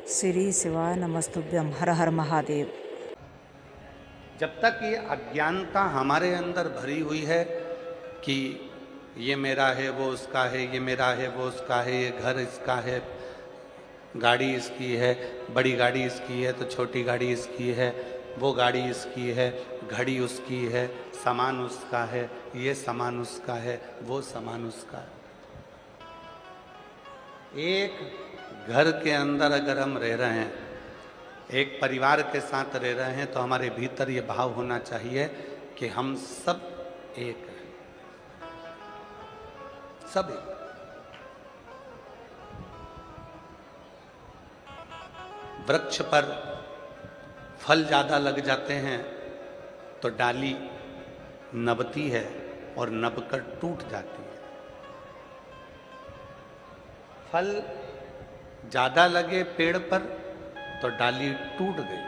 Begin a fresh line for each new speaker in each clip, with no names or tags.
श्री शिवाय नमस्तुभ्यम। हर हर महादेव।
जब तक ये अज्ञानता हमारे अंदर भरी हुई है कि ये मेरा है, वो उसका है, ये मेरा है, वो उसका है, ये घर इसका है, गाड़ी इसकी है, बड़ी गाड़ी इसकी है तो छोटी गाड़ी इसकी है, वो गाड़ी इसकी है, घड़ी उसकी है, सामान उसका है, ये सामान उसका है, वो सामान उसका है। एक घर के अंदर अगर हम रह रहे हैं, एक परिवार के साथ रह रहे हैं, तो हमारे भीतर ये भाव होना चाहिए कि हम सब एक हैं, सब एक। वृक्ष पर फल ज्यादा लग जाते हैं तो डाली नबती है और नबकर टूट जाती है। फल ज्यादा लगे पेड़ पर तो डाली टूट गई।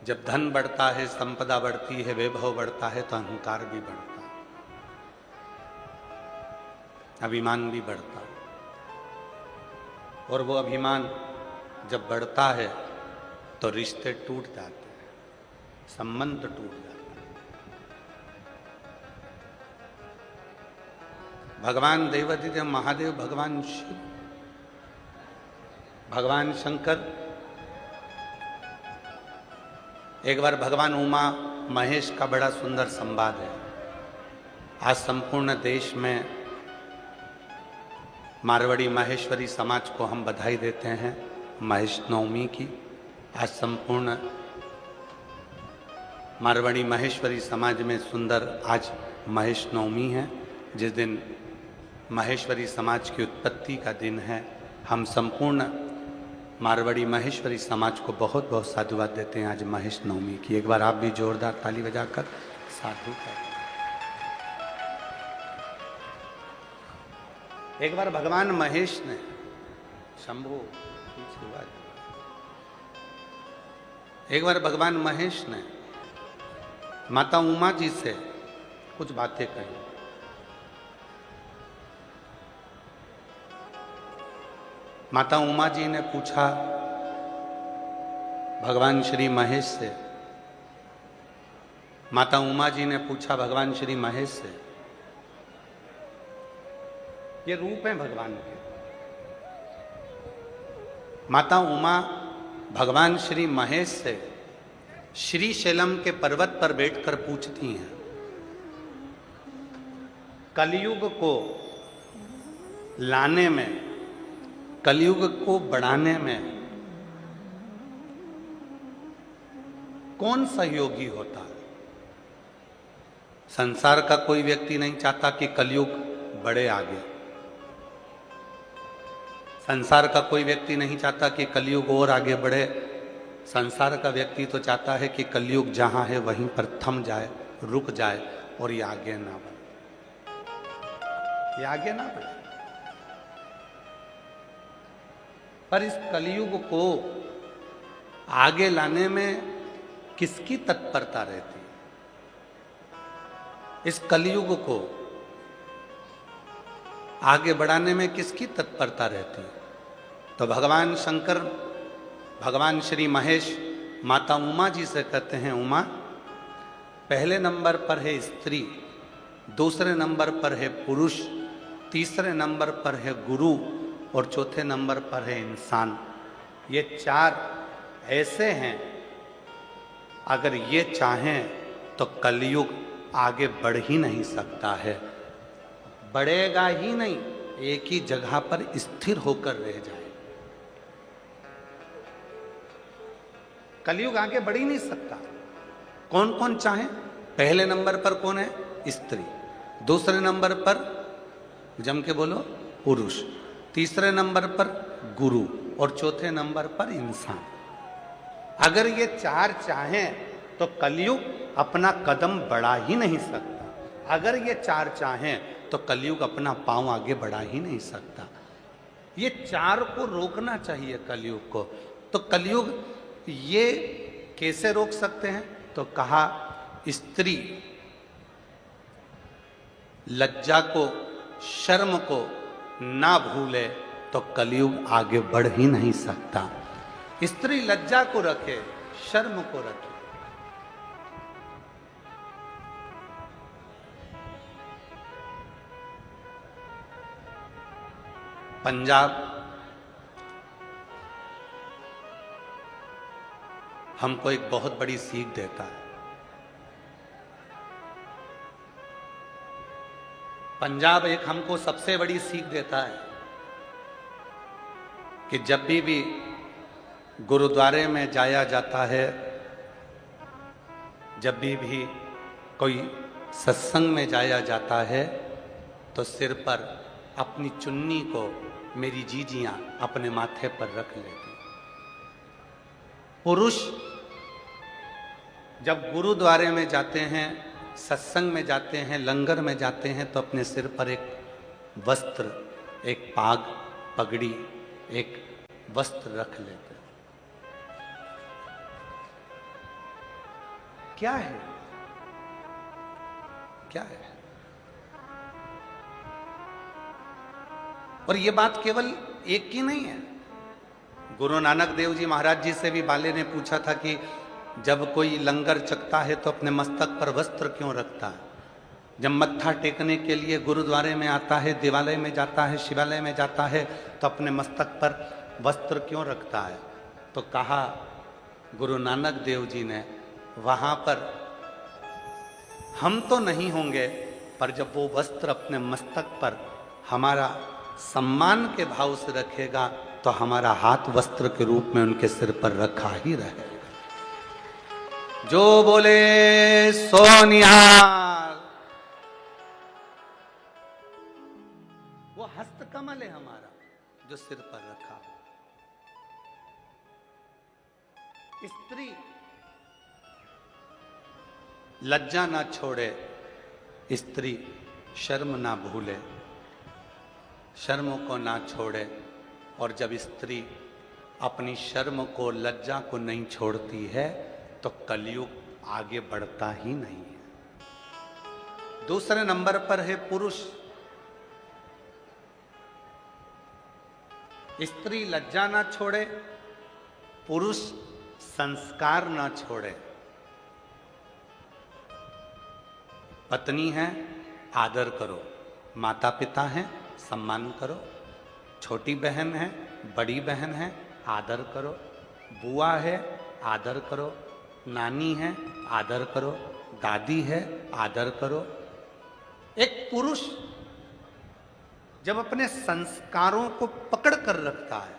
जब धन बढ़ता है, संपदा बढ़ती है, वैभव बढ़ता है तो अहंकार भी बढ़ता है, अभिमान भी बढ़ता है। और वो अभिमान जब बढ़ता है तो रिश्ते टूट जाते हैं, संबंध टूट जाते हैं। भगवान देवाधिदेव महादेव, भगवान शिव, भगवान शंकर, एक बार भगवान उमा महेश का बड़ा सुंदर संवाद है। आज संपूर्ण देश में मारवाड़ी माहेश्वरी समाज को हम बधाई देते हैं महेश नवमी की। आज संपूर्ण मारवाड़ी माहेश्वरी समाज में सुंदर आज महेश नवमी है, जिस दिन माहेश्वरी समाज की उत्पत्ति का दिन है। हम संपूर्ण मारवाड़ी माहेश्वरी समाज को बहुत बहुत साधुवाद देते हैं आज महेश नवमी की। एक बार आप भी जोरदार ताली बजाकर साधु करें। एक बार भगवान महेश ने, शंभु एक बार भगवान महेश ने माता उमा जी से कुछ बातें कही। माता उमा जी ने पूछा भगवान श्री महेश से, माता उमा जी ने पूछा भगवान श्री महेश से, ये रूप है भगवान के। माता उमा भगवान श्री महेश से श्री शैलम के पर्वत पर बैठकर पूछती हैं, कलयुग को लाने में, कलयुग को बढ़ाने में कौन सहयोगी होता है? संसार का कोई व्यक्ति नहीं चाहता कि कलयुग बढ़े आगे। संसार का कोई व्यक्ति नहीं चाहता कि कलयुग और आगे बढ़े। संसार का व्यक्ति तो चाहता है कि कलयुग जहां है वहीं पर थम जाए, रुक जाए और ये आगे ना बढ़े, ये आगे ना बढ़े। पर इस कलयुग को आगे लाने में किसकी तत्परता रहती है? इस कलयुग को आगे बढ़ाने में किसकी तत्परता रहती है? तो भगवान शंकर, भगवान श्री महेश माता उमा जी से कहते हैं, उमा, पहले नंबर पर है स्त्री, दूसरे नंबर पर है पुरुष, तीसरे नंबर पर है गुरु और चौथे नंबर पर है इंसान। ये चार ऐसे हैं, अगर ये चाहें तो कलयुग आगे बढ़ ही नहीं सकता है, बढ़ेगा ही नहीं, एक ही जगह पर स्थिर होकर रह जाए। कलयुग आगे बढ़ ही नहीं सकता। कौन कौन चाहे? पहले नंबर पर कौन है? स्त्री, दूसरे नंबर पर जम के बोलो पुरुष, तीसरे नंबर पर गुरु और चौथे नंबर पर इंसान। अगर ये चार चाहें तो कलयुग अपना कदम बढ़ा ही नहीं सकता। अगर ये चार चाहें तो कलयुग अपना पांव आगे बढ़ा ही नहीं सकता। ये चार को रोकना चाहिए कलयुग को। तो कलयुग ये कैसे रोक सकते हैं? तो कहा, स्त्री लज्जा को, शर्म को ना भूले तो कलयुग आगे बढ़ ही नहीं सकता। स्त्री लज्जा को रखे, शर्म को रखे। पंजाब हमको एक बहुत बड़ी सीख देता है। पंजाब एक हमको सबसे बड़ी सीख देता है कि जब भी गुरुद्वारे में जाया जाता है, जब भी कोई सत्संग में जाया जाता है, तो सिर पर अपनी चुन्नी को मेरी जीजियां अपने माथे पर रख लेती। पुरुष जब गुरुद्वारे में जाते हैं, सत्संग में जाते हैं, लंगर में जाते हैं, तो अपने सिर पर एक वस्त्र, एक पाग, पगड़ी, एक वस्त्र रख लेते हैं। क्या है? क्या है? और ये बात केवल एक की नहीं है। गुरु नानक देव जी महाराज जी से भी बाले ने पूछा था कि जब कोई लंगर चखता है तो अपने मस्तक पर वस्त्र क्यों रखता है? जब मत्था टेकने के लिए गुरुद्वारे में आता है, देवालय में जाता है, शिवालय में जाता है, तो अपने मस्तक पर वस्त्र क्यों रखता है? तो कहा गुरु नानक देव जी ने, वहां पर हम तो नहीं होंगे, पर जब वो वस्त्र अपने मस्तक पर हमारा सम्मान के भाव से रखेगा तो हमारा हाथ वस्त्र के रूप में उनके सिर पर रखा ही रहेगा। जो बोले सो निहाल। वो हस्तकमल है हमारा जो सिर पर रखा। स्त्री लज्जा ना छोड़े, स्त्री शर्म ना भूले, शर्म को ना छोड़े। और जब स्त्री अपनी शर्म को, लज्जा को नहीं छोड़ती है, तो कलयुग आगे बढ़ता ही नहीं है। दूसरे नंबर पर है पुरुष। स्त्री लज्जा ना छोड़े, पुरुष संस्कार ना छोड़े। पत्नी है, आदर करो। माता पिता हैं, सम्मान करो। छोटी बहन है, बड़ी बहन है, आदर करो। बुआ है, आदर करो। नानी है, आदर करो। दादी है, आदर करो। एक पुरुष जब अपने संस्कारों को पकड़ कर रखता है,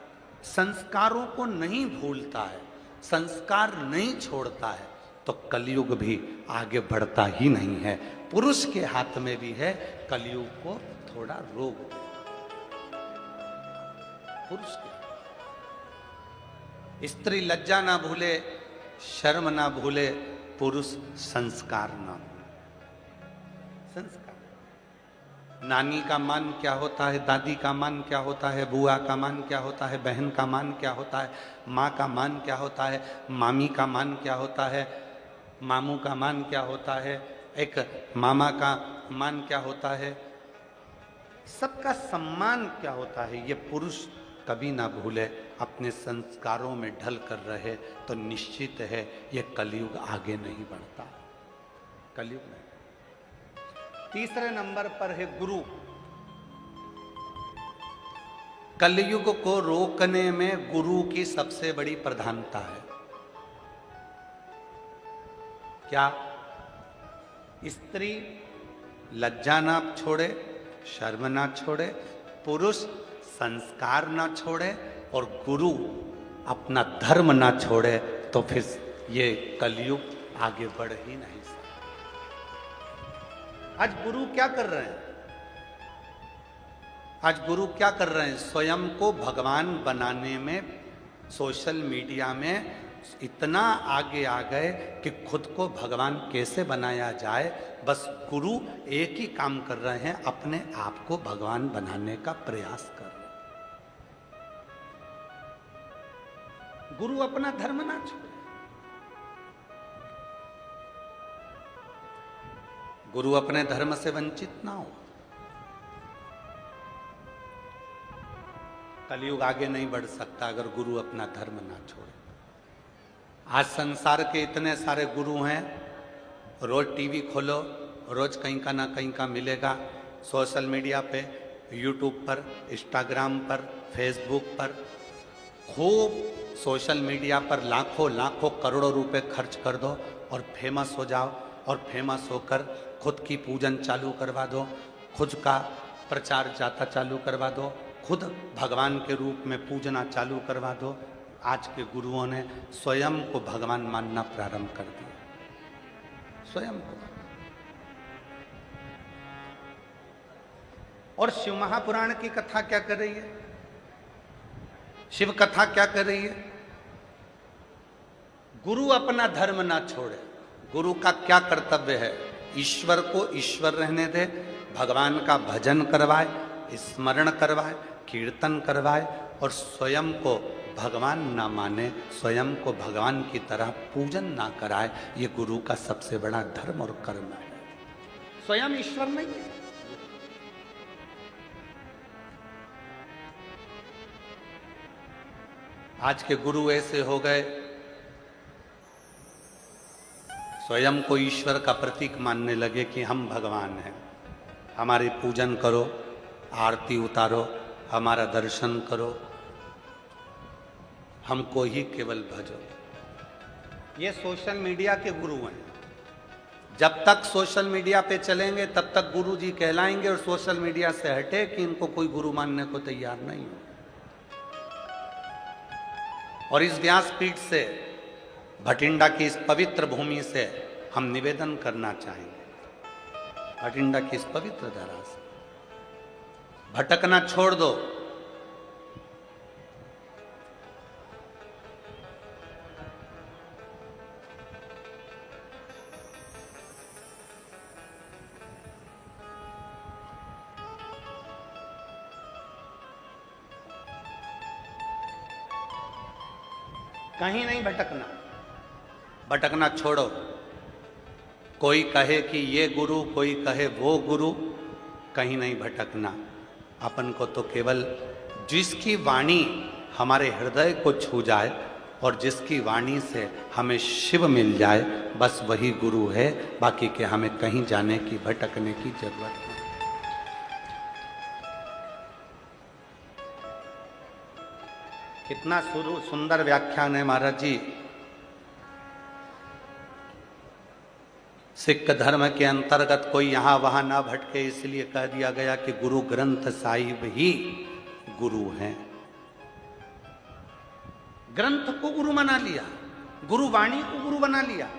संस्कारों को नहीं भूलता है, संस्कार नहीं छोड़ता है, तो कलयुग भी आगे बढ़ता ही नहीं है। पुरुष के हाथ में भी है कलयुग को थोड़ा रोक दे। पुरुष के स्त्री लज्जा ना भूले, शर्म ना भूले, पुरुष संस्कार ना भूले। संस्कार। नानी का मान क्या होता है, दादी का मान क्या होता है, बुआ का मान क्या होता है, बहन का मान क्या होता है, माँ का मान क्या होता है, मामी का मान क्या होता है, मामू का मान क्या होता है, एक मामा का मान क्या होता है, सबका सम्मान क्या होता है, ये पुरुष कभी ना भूले, अपने संस्कारों में ढल कर रहे, तो निश्चित है ये कलयुग आगे नहीं बढ़ता। कलयुग नहीं। तीसरे नंबर पर है गुरु। कलयुग को रोकने में गुरु की सबसे बड़ी प्रधानता है। क्या? स्त्री लज्जा ना छोड़े, शर्म ना छोड़े, पुरुष संस्कार ना छोड़े, और गुरु अपना धर्म ना छोड़े, तो फिर ये कलयुग आगे बढ़ ही नहीं सकता। आज गुरु क्या कर रहे हैं? आज गुरु क्या कर रहे हैं? स्वयं को भगवान बनाने में सोशल मीडिया में इतना आगे आ गए कि खुद को भगवान कैसे बनाया जाए, बस गुरु एक ही काम कर रहे हैं, अपने आप को भगवान बनाने का प्रयास कर रहे हैं। गुरु अपना धर्म ना छोड़े। गुरु अपने धर्म से वंचित ना हो। कलयुग आगे नहीं बढ़ सकता अगर गुरु अपना धर्म ना छोड़े। आज संसार के इतने सारे गुरु हैं, रोज टीवी खोलो, रोज कहीं का ना कहीं का मिलेगा। सोशल मीडिया पे, यूट्यूब पर, इंस्टाग्राम पर, फेसबुक पर, खूब सोशल मीडिया पर लाखों लाखों करोड़ों रुपए खर्च कर दो और फेमस हो जाओ, और फेमस होकर खुद की पूजन चालू करवा दो, खुद का प्रचार जाता चालू करवा दो, खुद भगवान के रूप में पूजना चालू करवा दो। आज के गुरुओं ने स्वयं को भगवान मानना प्रारंभ कर दिया, स्वयं को। और शिव महापुराण की कथा क्या कर रही है, शिव कथा क्या कर रही है? गुरु अपना धर्म ना छोड़े। गुरु का क्या कर्तव्य है? ईश्वर को ईश्वर रहने दे, भगवान का भजन करवाए, स्मरण करवाए, कीर्तन करवाए, और स्वयं को भगवान ना माने, स्वयं को भगवान की तरह पूजन ना कराए। ये गुरु का सबसे बड़ा धर्म और कर्म है। स्वयं ईश्वर नहीं है। आज के गुरु ऐसे हो गए, स्वयं को ईश्वर का प्रतीक मानने लगे कि हम भगवान हैं, हमारी पूजन करो, आरती उतारो, हमारा दर्शन करो, हमको ही केवल भजो। ये सोशल मीडिया के गुरु हैं। जब तक सोशल मीडिया पे चलेंगे तब तक गुरु जी कहलाएंगे, और सोशल मीडिया से हटे कि इनको कोई गुरु मानने को तैयार नहीं हो। और इस व्यासपीठ से, भटिंडा की इस पवित्र भूमि से हम निवेदन करना चाहेंगे, भटिंडा की इस पवित्र धरा से भटकना छोड़ दो। कहीं नहीं भटकना, भटकना छोड़ो। कोई कहे कि ये गुरु, कोई कहे वो गुरु, कहीं नहीं भटकना। अपन को तो केवल जिसकी वाणी हमारे हृदय को छू जाए और जिसकी वाणी से हमें शिव मिल जाए, बस वही गुरु है। बाकी के हमें कहीं जाने की, भटकने की जरूरत नहीं। कितना सुंदर व्याख्यान है महाराज जी। सिख धर्म के अंतर्गत कोई यहां वहां ना भटके, इसलिए कह दिया गया कि गुरु ग्रंथ साहिब ही गुरु हैं। ग्रंथ को गुरु बना लिया, गुरु वाणी को गुरु बना लिया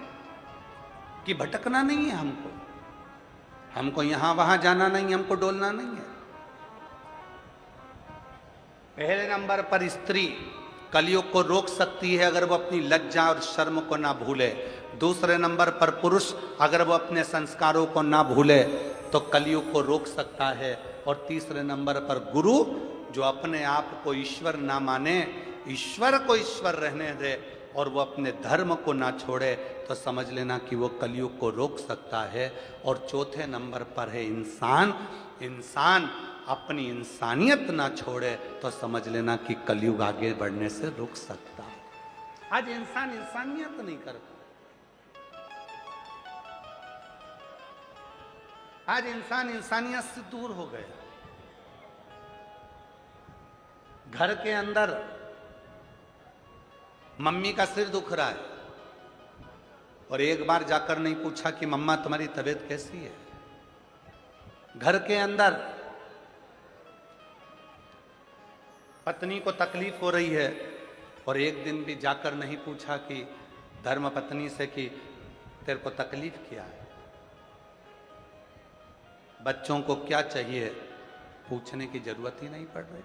कि भटकना नहीं है हमको, हमको यहां वहां जाना नहीं, हमको डोलना नहीं है। पहले नंबर पर स्त्री कलयुग को रोक सकती है अगर वो अपनी लज्जा और शर्म को ना भूले। दूसरे नंबर पर पुरुष अगर वो अपने संस्कारों को ना भूले तो कलयुग को रोक सकता है। और तीसरे नंबर पर गुरु जो अपने आप को ईश्वर ना माने, ईश्वर को ईश्वर रहने दे और वो अपने धर्म को ना छोड़े, तो समझ लेना कि वो कलयुग को रोक सकता है। और चौथे नंबर पर है इंसान। इंसान अपनी इंसानियत ना छोड़े तो समझ लेना कि कलयुग आगे बढ़ने से रुक सकता है। आज इंसान इंसानियत नहीं करता, आज इंसान इंसानियत से दूर हो गया। घर के अंदर मम्मी का सिर दुख रहा है और एक बार जाकर नहीं पूछा कि मम्मा तुम्हारी तबीयत कैसी है। घर के अंदर पत्नी को तकलीफ हो रही है और एक दिन भी जाकर नहीं पूछा कि धर्म पत्नी से कि तेरे को तकलीफ क्या है, बच्चों को क्या चाहिए, पूछने की जरूरत ही नहीं पड़ रही।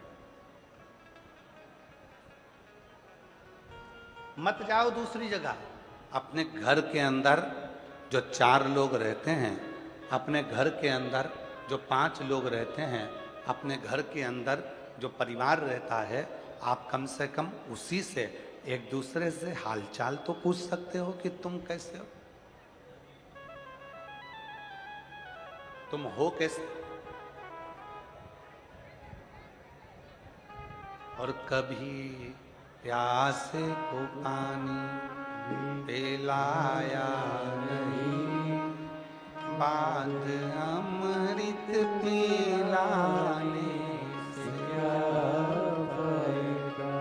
मत जाओ दूसरी जगह, अपने घर के अंदर जो 4 लोग रहते हैं, अपने घर के अंदर जो 5 लोग रहते हैं, अपने घर के अंदर जो परिवार रहता है, आप कम से कम उसी से एक दूसरे से हालचाल तो पूछ सकते हो कि तुम कैसे हो, तुम हो कैसे। और कभी प्यासे को पानी पिलाया नहीं, बाद अमृत पिलाने से क्या फायदा।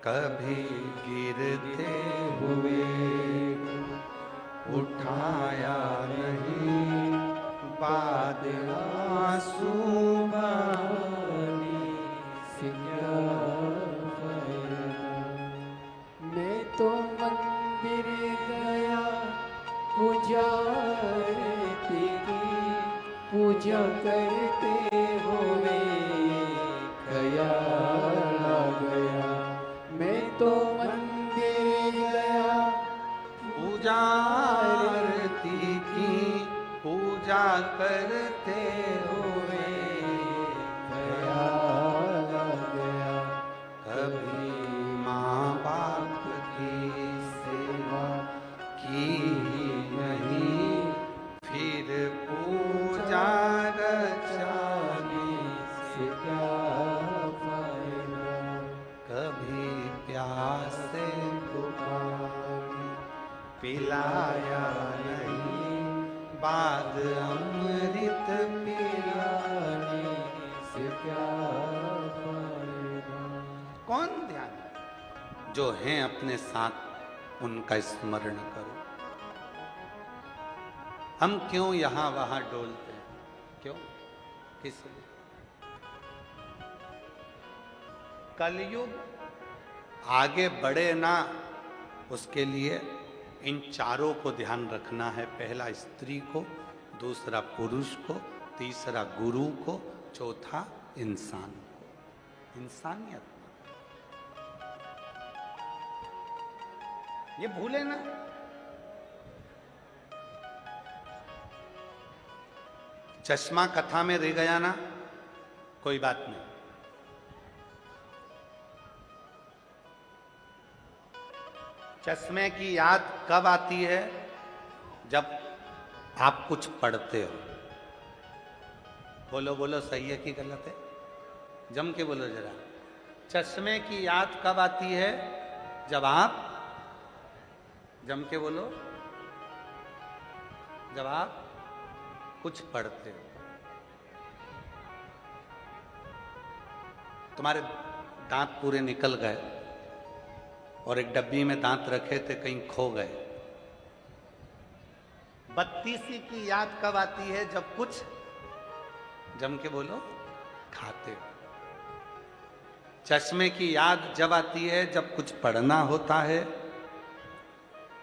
कभी गिरते हुए उठाया नहीं, बाद आंसू बहाने से क्या फायदा।
मैं तो मंदिर गया पुजारती की पूजा करते हुए ख्याल आ गया। मैं तो मंदिर गया
पूजा आरती की पूजा करते हुए
ख्याल आ गया।
कभी माँ बाप की सेवा की नहीं, फिर पूजा रचाने से क्या फायदा। कभी प्यासे को पानी पिलाया नहीं, बाद अमृत पिलाने से क्या फायदा। कौन ध्यान? जो हैं अपने साथ उनका स्मरण करो। हम क्यों यहां वहां डोलते हैं? क्यों? किस लिए? कलयुग आगे बढ़े ना, उसके लिए इन चारों को ध्यान रखना है। पहला स्त्री को, दूसरा पुरुष को, तीसरा गुरु को, चौथा इंसान को। इंसानियत ये भूले ना। चश्मा कथा में रह गया ना, कोई बात नहीं। चश्मे की याद कब आती है? जब आप कुछ पढ़ते हो। बोलो बोलो, सही है कि गलत है? जम के बोलो जरा। चश्मे की याद कब आती है? जब आप, जम के बोलो, जब आप कुछ पढ़ते हो। तुम्हारे दांत पूरे निकल गए और एक डब्बी में दांत रखे थे, कहीं खो गए। बत्तीसी की याद कब आती है? जब कुछ, जम के बोलो, खाते हो। चश्मे की याद जब आती है जब कुछ पढ़ना होता है।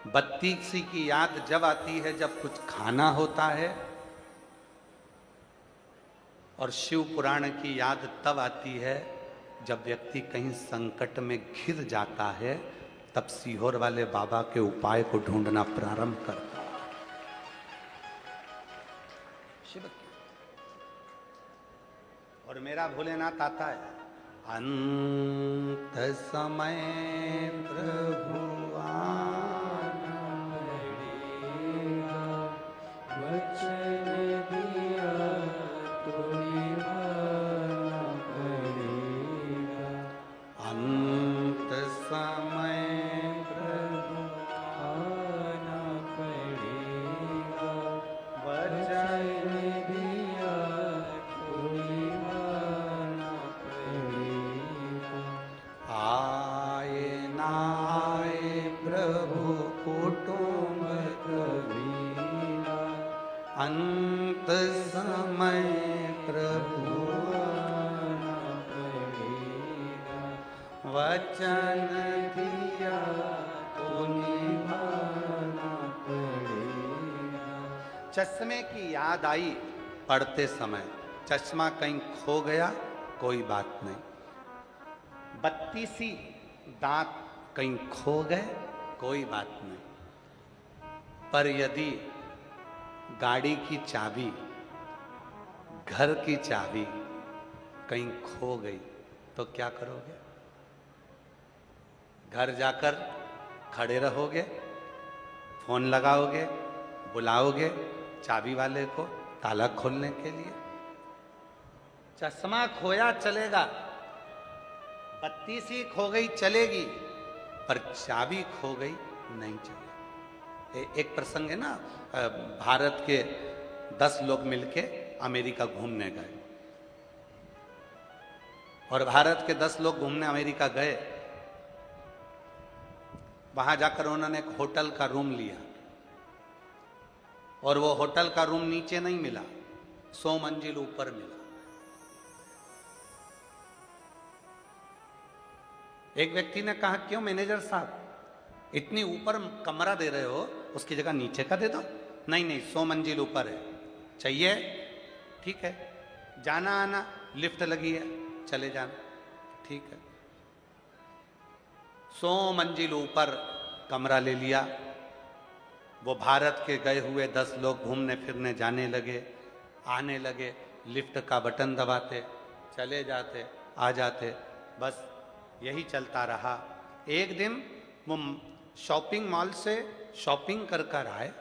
बत्तीसी की याद जब आती है जब कुछ खाना होता है। और शिव पुराण की याद तब आती है जब व्यक्ति कहीं संकट में घिर जाता है, तब सीहोर वाले बाबा के उपाय को ढूंढना प्रारंभ करता है। शिव की। और मेरा भोलेनाथ आता है, अंत समय प्रभु आना पड़ेगा,
वचन दिया तो निभाना पड़ेगा।
अंत समय
प्रभु आना पड़ेगा,
वचन
दिया तो निभाना पड़ेगा।
आए ना आए प्रभु कुटुंब कबीरा, अंत समय प्रभु
आना पड़ेगा,
वचन दिया
तो निभाना पड़ेगा।
चश्मे की याद आई पढ़ते समय। चश्मा कहीं खो गया, कोई बात नहीं। बत्तीसी दांत कहीं खो गए, कोई बात नहीं। पर यदि गाड़ी की चाबी, घर की चाबी कहीं खो गई तो क्या करोगे? घर जाकर खड़े रहोगे, फोन लगाओगे, बुलाओगे चाबी वाले को ताला खोलने के लिए? चश्मा खोया चलेगा, बत्ती सी खो गई चलेगी, पर चाबी खो गई नहीं चलेगी। एक प्रसंग है ना, भारत के 10 लोग मिलके अमेरिका घूमने गए, और भारत के 10 लोग घूमने अमेरिका गए। वहां जाकर उन्होंने एक होटल का रूम लिया, और वो होटल का रूम नीचे नहीं मिला, 100 मंजिल ऊपर मिला। एक व्यक्ति ने कहा, क्यों मैनेजर साहब इतनी ऊपर कमरा दे रहे हो, उसकी जगह नीचे का दे दो। नहीं नहीं, 100 मंजिल ऊपर है, चाहिए? ठीक है, जाना आना लिफ्ट लगी है, चले जाना, ठीक है। 100 मंजिल ऊपर कमरा ले लिया। वो भारत के गए हुए 10 लोग घूमने फिरने जाने लगे, आने लगे, लिफ्ट का बटन दबाते, चले जाते, आ जाते, बस यही चलता रहा। एक दिन वो शॉपिंग मॉल से शॉपिंग कर कर आए,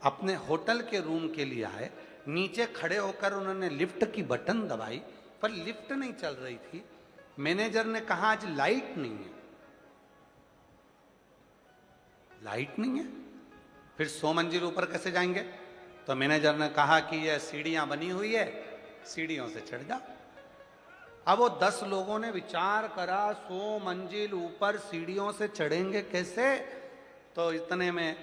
अपने होटल के रूम के लिए आए। नीचे खड़े होकर उन्होंने लिफ्ट की बटन दबाई, पर लिफ्ट नहीं चल रही थी। मैनेजर ने कहा, आज लाइट नहीं है। लाइट नहीं है, फिर 100 मंजिल ऊपर कैसे जाएंगे? तो मैनेजर ने कहा कि ये सीढ़ियां बनी हुई है, सीढ़ियों से चढ़ जाओ। अब वो 10 लोगों ने विचार करा, 100 मंजिल ऊपर सीढ़ियों से चढ़ेंगे कैसे? तो इतने में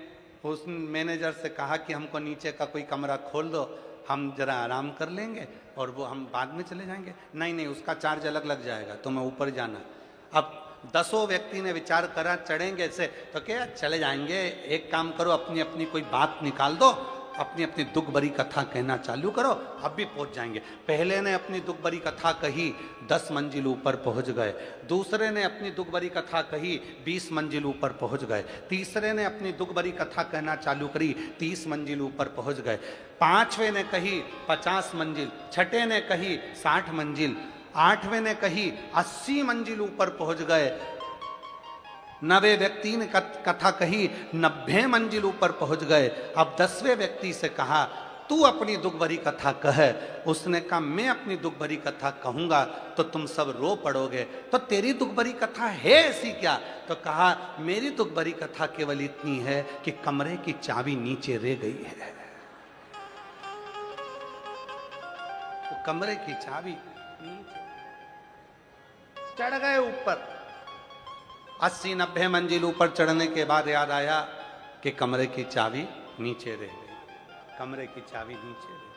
उस मैनेजर से कहा कि हमको नीचे का कोई कमरा खोल दो, हम जरा आराम कर लेंगे और वो हम बाद में चले जाएंगे। नहीं नहीं, उसका चार्ज अलग लग जाएगा, तुम्हें ऊपर जाना। अब 10 व्यक्ति ने विचार करा, चढ़ेंगे ऐसे, तो क्या चले जाएंगे। एक काम करो, अपनी अपनी कोई बात निकाल दो, अपनी अपनी दुख भरी कथा कहना चालू करो, अब भी पहुंच जाएंगे। पहले ने अपनी दुख भरी कथा कही, 10 मंजिल ऊपर पहुंच गए। दूसरे ने अपनी दुख भरी कथा कही, 20 मंजिल ऊपर पहुंच गए। तीसरे ने अपनी दुख भरी कथा कहना चालू करी, 30 मंजिल ऊपर पहुंच गए। पांचवें ने कही 50 मंजिल, छठे ने कही 60 मंजिल, 8वें ने कही 80 मंजिल ऊपर पहुंच गए। 90 व्यक्ति ने कथा कही, 90 मंजिल ऊपर पहुंच गए। अब 10वें व्यक्ति से कहा, तू अपनी दुख भरी कथा कह। उसने कहा, मैं अपनी दुख भरी कथा कहूंगा तो तुम सब रो पड़ोगे, तो तेरी दुख भरी कथा है ऐसी क्या? तो कहा, मेरी दुख भरी कथा केवल इतनी है कि कमरे की चाबी नीचे रह गई है। तो कमरे की चाबी नीचे, चढ़ गए ऊपर। 80-90 मंजिल ऊपर चढ़ने के बाद याद आया कि कमरे की चाबी नीचे रह गई। कमरे की चाबी नीचे रह गई।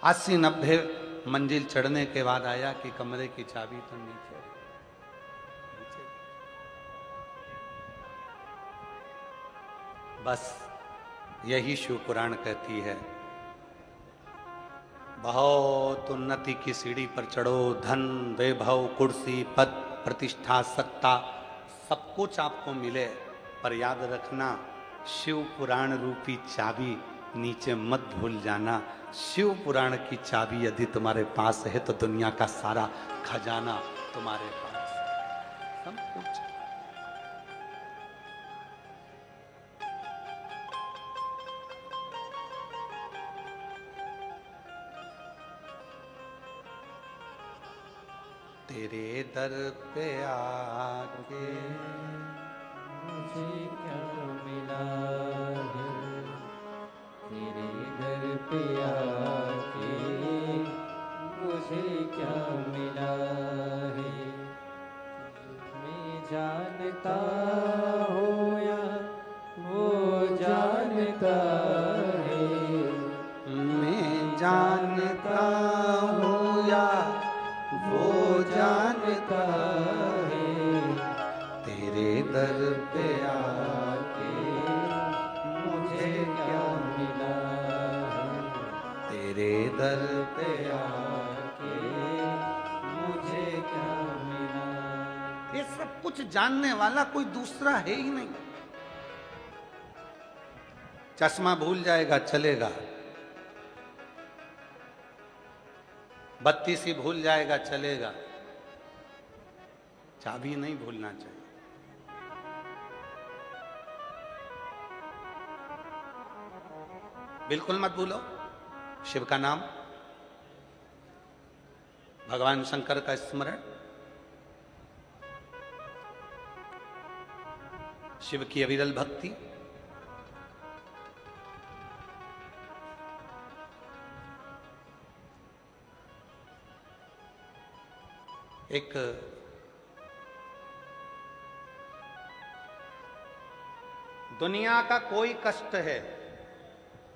80-90 मंजिल चढ़ने के बाद आया कि कमरे की चाबी तो नीचे रह गई। बस यही शिव पुराण कहती है, बहुत उन्नति की सीढ़ी पर चढ़ो, धन वैभव कुर्सी पद प्रतिष्ठा सत्ता सब कुछ आपको मिले, पर याद रखना शिव पुराण रूपी चाबी नीचे मत भूल जाना। शिव पुराण की चाबी यदि तुम्हारे पास है तो दुनिया का सारा खजाना तुम्हारे पास है, सब कुछ। तेरे दर पे आके
मुझे क्या मिला है, तेरे दर पे आके मुझे क्या मिला है। मैं जानता हूँ या वो जानता है,
मैं जानता हूँ या वो जानता है। तेरे दर पे आके
मुझे क्या मिला है,
तेरे दर पे
आके मुझे क्या मिला।
ये सब कुछ जानने वाला कोई दूसरा है ही नहीं। चश्मा भूल जाएगा चलेगा, बत्ती सी भूल जाएगा चलेगा, चाबी नहीं भूलना चाहिए। बिल्कुल मत भूलो शिव का नाम, भगवान शंकर का स्मरण, शिव की अविरल भक्ति, एक दुनिया का कोई कष्ट है,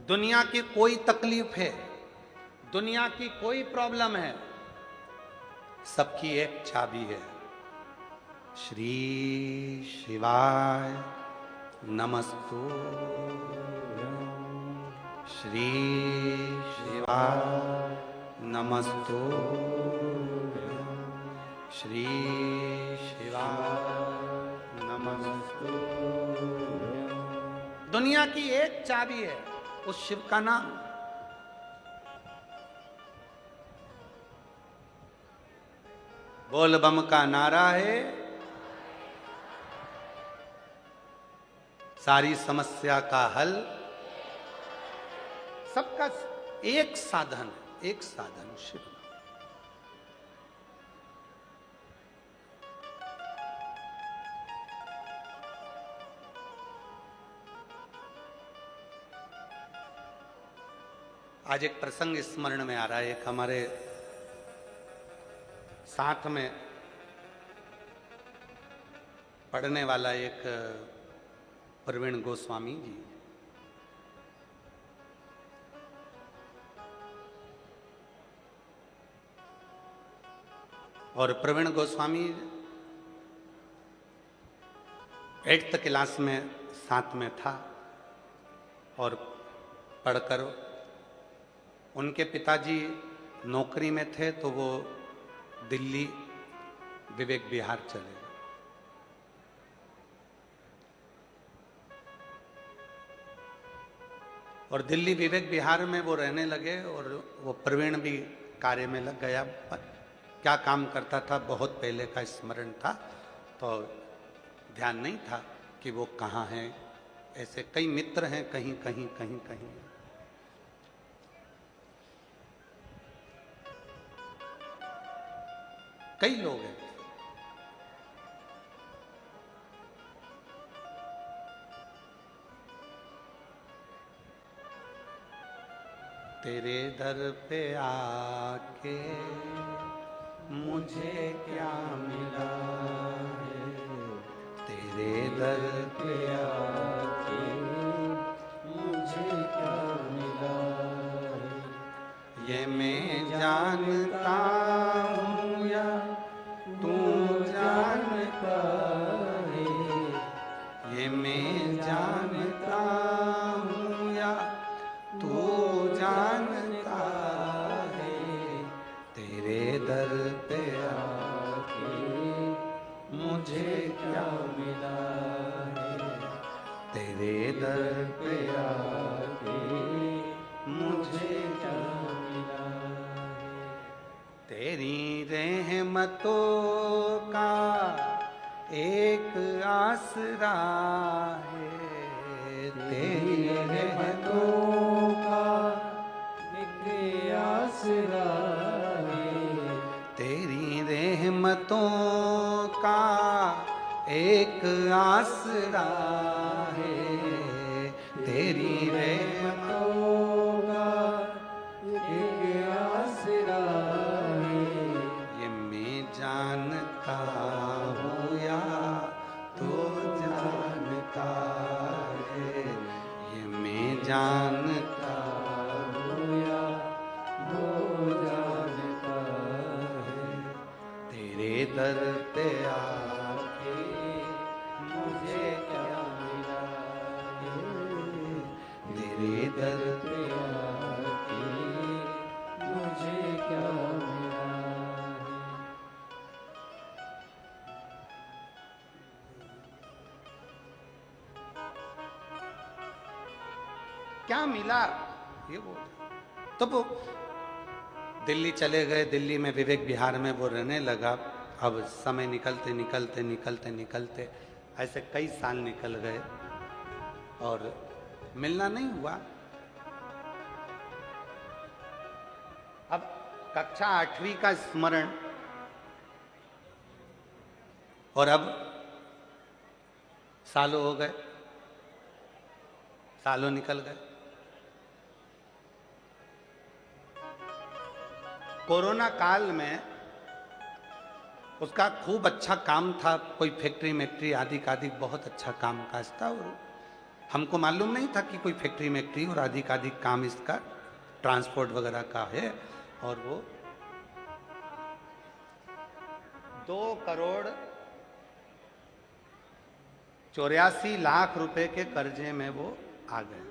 दुनिया की कोई तकलीफ है, दुनिया की कोई प्रॉब्लम है, सबकी एक चाबी है। श्री शिवाय नमस्तु, श्री शिवाय नमस्तु, श्री शिवाय नमस्तु। दुनिया की एक चाबी है, उस शिव का नाम। बोल बम का नारा है, सारी समस्या का हल, सबका एक साधन, एक साधन शिव नाम। आज एक प्रसंग स्मरण में आ रहा है। एक हमारे साथ में पढ़ने वाला एक प्रवीण गोस्वामी जी, और प्रवीण गोस्वामी 8th क्लास में साथ में था, और पढ़कर उनके पिताजी नौकरी में थे तो वो दिल्ली विवेक विहार चले गए। और दिल्ली विवेक विहार में वो रहने लगे, और वो प्रवीण भी कार्य में लग गया। पर क्या काम करता था बहुत पहले का स्मरण था, तो ध्यान नहीं था कि वो कहाँ हैं। ऐसे कई मित्र हैं, कहीं कहीं कहीं कहीं। कई लोग हैं। तेरे दर पे आके मुझे क्या मिला है, तेरे दर पे आके मुझे क्या मिला है, ये मैं जानता हूँ या तू जानता है, ये मैं जानता हूँ या तू जानता है, तेरे दर पे आके मुझे क्या मिला है, तेरे दर पे आके मुझे क्या मिला है, तेरी रहमतों का एक आसरा है, तेरी रहमतों का एक आसरा है, तेरी रहमतों का एक आसरा है, तेरी रहमतों का एक आसरा है, ये मैं जानता हूँ या तो जानता है, ये मैं जानता हूँ या वो जानता है, तेरे दर पे आके मुझे क्या मिला है, तेरे दर पे आके मुझे क्या मिला है। क्या मिला ये वो। तो वो दिल्ली चले गए, दिल्ली में विवेक विहार में वो रहने लगा। अब समय निकलते निकलते निकलते निकलते ऐसे कई साल निकल गए और मिलना नहीं हुआ। अब कक्षा 8वीं का स्मरण, और अब सालों हो गए, सालों निकल गए। कोरोना काल में उसका खूब अच्छा काम था, कोई फैक्ट्री मैक्ट्री आदि का आदि बहुत अच्छा काम काज था, और हमको मालूम नहीं था कि कोई फैक्ट्री मैक्ट्री और आदि का आदि काम इसका ट्रांसपोर्ट वगैरह का है। और वो 2,84,00,000 रुपए के कर्जे में वो आ गए।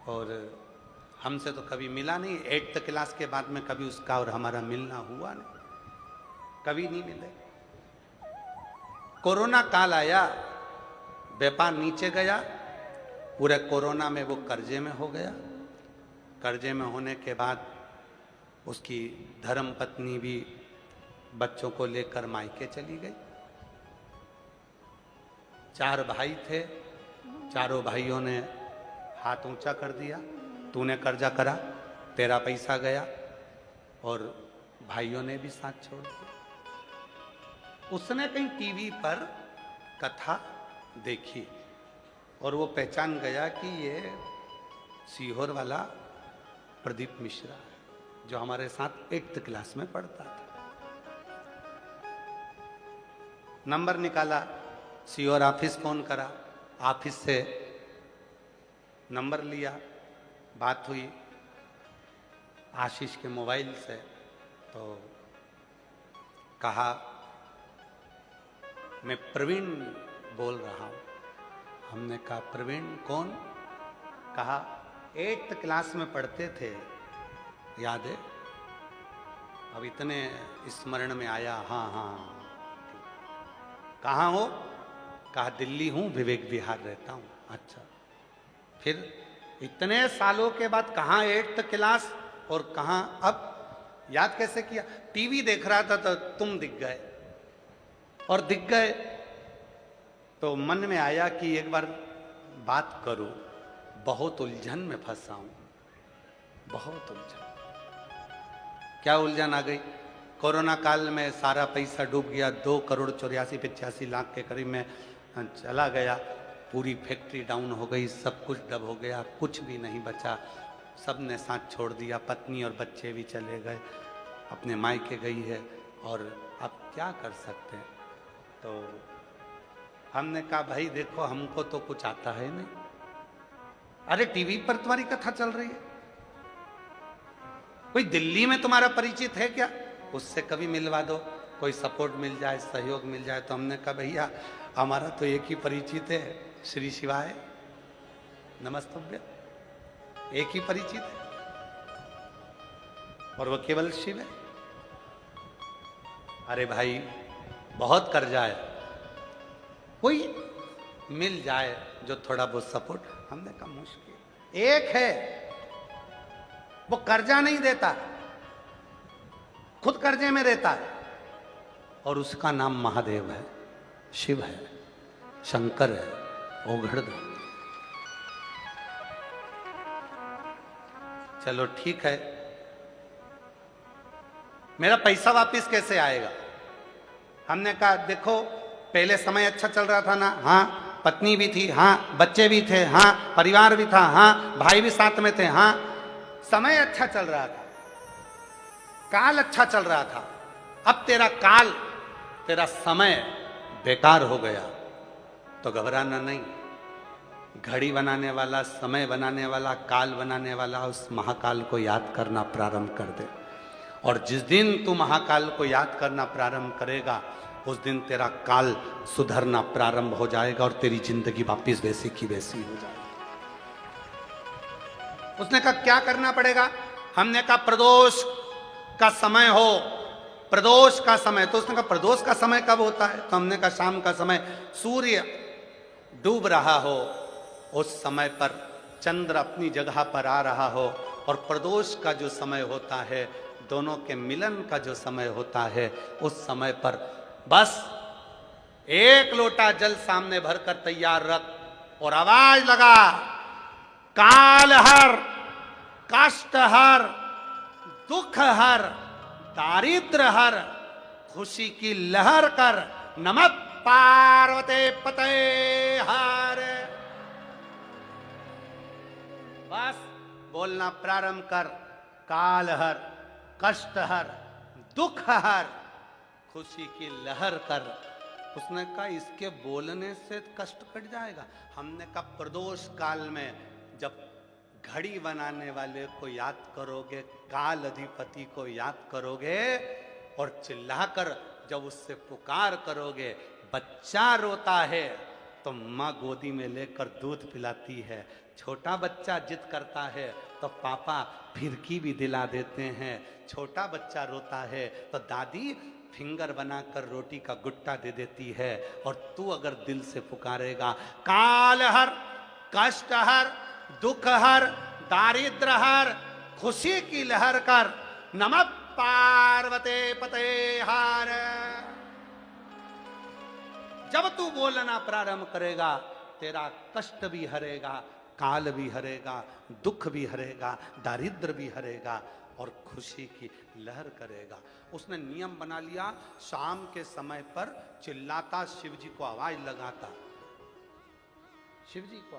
और हमसे तो कभी मिला नहीं, 8th क्लास के बाद में कभी उसका और हमारा मिलना हुआ नहीं, कभी नहीं मिले। कोरोना काल आया, व्यापार नीचे गया, पूरे कोरोना में वो कर्जे में हो गया। कर्जे में होने के बाद उसकी धर्म पत्नी भी बच्चों को लेकर मायके चली गई। 4 भाई थे, चारों भाइयों ने हाथ ऊंचा कर दिया, तूने कर्जा करा, तेरा पैसा गया, और भाइयों ने भी साथ छोड़ दिया। उसने कहीं टीवी पर कथा देखी और वो पहचान गया कि ये सीहोर वाला प्रदीप मिश्रा है, जो हमारे साथ 8th क्लास में पढ़ता था। नंबर निकाला, सीहोर ऑफिस फोन करा, ऑफिस से नंबर लिया, बात हुई आशीष के मोबाइल से, तो कहा मैं प्रवीण बोल रहा हूँ। हमने कहा प्रवीण कौन? कहा 8th क्लास में पढ़ते थे, याद है? अब इतने स्मरण में आया। हाँ हाँ। कहाँ हो? कहा दिल्ली हूँ, विवेक विहार रहता हूँ। अच्छा, फिर इतने सालों के बाद कहाँ 8th क्लास और कहाँ? अब याद कैसे किया? टीवी देख रहा था तो तुम दिख गए, और दिख गए तो मन में आया कि एक बार बात करूं, बहुत उलझन में फंसा हूं, बहुत उलझन। क्या उलझन आ गई? कोरोना काल में सारा पैसा डूब गया, 2,84,85,00,000 के करीब में चला गया। पूरी फैक्ट्री डाउन हो गई, सब कुछ डब हो गया, कुछ भी नहीं बचा, सब ने साथ छोड़ दिया, पत्नी और बच्चे भी चले गए, अपने मायके गई है, और अब क्या कर सकते हैं? तो हमने कहा भाई देखो, हमको तो कुछ आता है नहीं। अरे टीवी पर तुम्हारी कथा चल रही है, कोई दिल्ली में तुम्हारा परिचित है क्या? उससे कभी मिलवा दो, कोई सपोर्ट मिल जाए, सहयोग मिल जाए। तो हमने कहा भैया हमारा तो एक ही परिचित है, श्री शिवाय नमस्तुभ्य, एक ही परिचित है, और वो केवल शिव है। अरे भाई बहुत कर्जा है, कोई मिल जाए जो थोड़ा बहुत सपोर्ट। हमने कहा मुश्किल। एक है, वो कर्जा नहीं देता, खुद कर्जे में रहता है, और उसका नाम महादेव है, शिव है, शंकर है, ओघड़दान। चलो ठीक है, मेरा पैसा वापस कैसे आएगा? हमने कहा देखो पहले समय अच्छा चल रहा था ना, हाँ, पत्नी भी थी, हाँ, बच्चे भी थे, हाँ, परिवार भी था, हाँ, भाई भी साथ में थे, हाँ, समय अच्छा चल रहा था, काल अच्छा चल रहा था। अब तेरा काल, तेरा समय बेकार हो गया तो घबराना नहीं। घड़ी बनाने वाला, समय बनाने वाला, काल बनाने वाला, उस महाकाल को याद करना प्रारंभ कर दे। और जिस दिन तू महाकाल को याद करना प्रारंभ करेगा, उस दिन तेरा काल सुधरना प्रारंभ हो जाएगा और तेरी जिंदगी वापिस वैसी की वैसी हो जाएगी। उसने कहा क्या करना पड़ेगा? हमने कहा प्रदोष का समय हो, प्रदोष का समय। तो उसने कहा प्रदोष का समय कब होता है? तो हमने कहा शाम का समय, सूर्य डूब रहा हो, उस समय पर चंद्र अपनी जगह पर आ रहा हो, और प्रदोष का जो समय होता है, दोनों के मिलन का जो समय होता है, उस समय पर बस एक लोटा जल सामने भरकर तैयार रख और आवाज लगा, काल हर, कष्ट हर, दुख हर, दारिद्र हर, खुशी की लहर कर। नमः पार्वते पते हर। बस बोलना प्रारंभ कर। काल हर, कष्ट हर, दुख हर, खुशी की लहर कर। उसने कहा इसके बोलने से कष्ट कट जाएगा। हमने कहा प्रदोष काल में जब घड़ी बनाने वाले को याद करोगे, काल अधिपति को याद करोगे और चिल्लाकर जब उससे पुकार करोगे, बच्चा रोता है तो माँ गोदी में लेकर दूध पिलाती है। छोटा बच्चा जिद करता है तो पापा फिरकी भी दिला देते हैं। छोटा बच्चा रोता है तो दादी फिंगर बनाकर रोटी का गुट्टा दे देती है। और तू अगर दिल से पुकारेगा, काल हर, कष्ट हर, दुख हर, दारिद्र हर, खुशी की लहर कर। नमः पार्वते पते हर। जब तू बोलना प्रारंभ करेगा, तेरा कष्ट भी हरेगा, काल भी हरेगा, दुख भी हरेगा, दारिद्र भी हरेगा और खुशी की लहर करेगा। उसने नियम बना लिया, शाम के समय पर चिल्लाता, शिव जी को आवाज लगाता। शिव जी को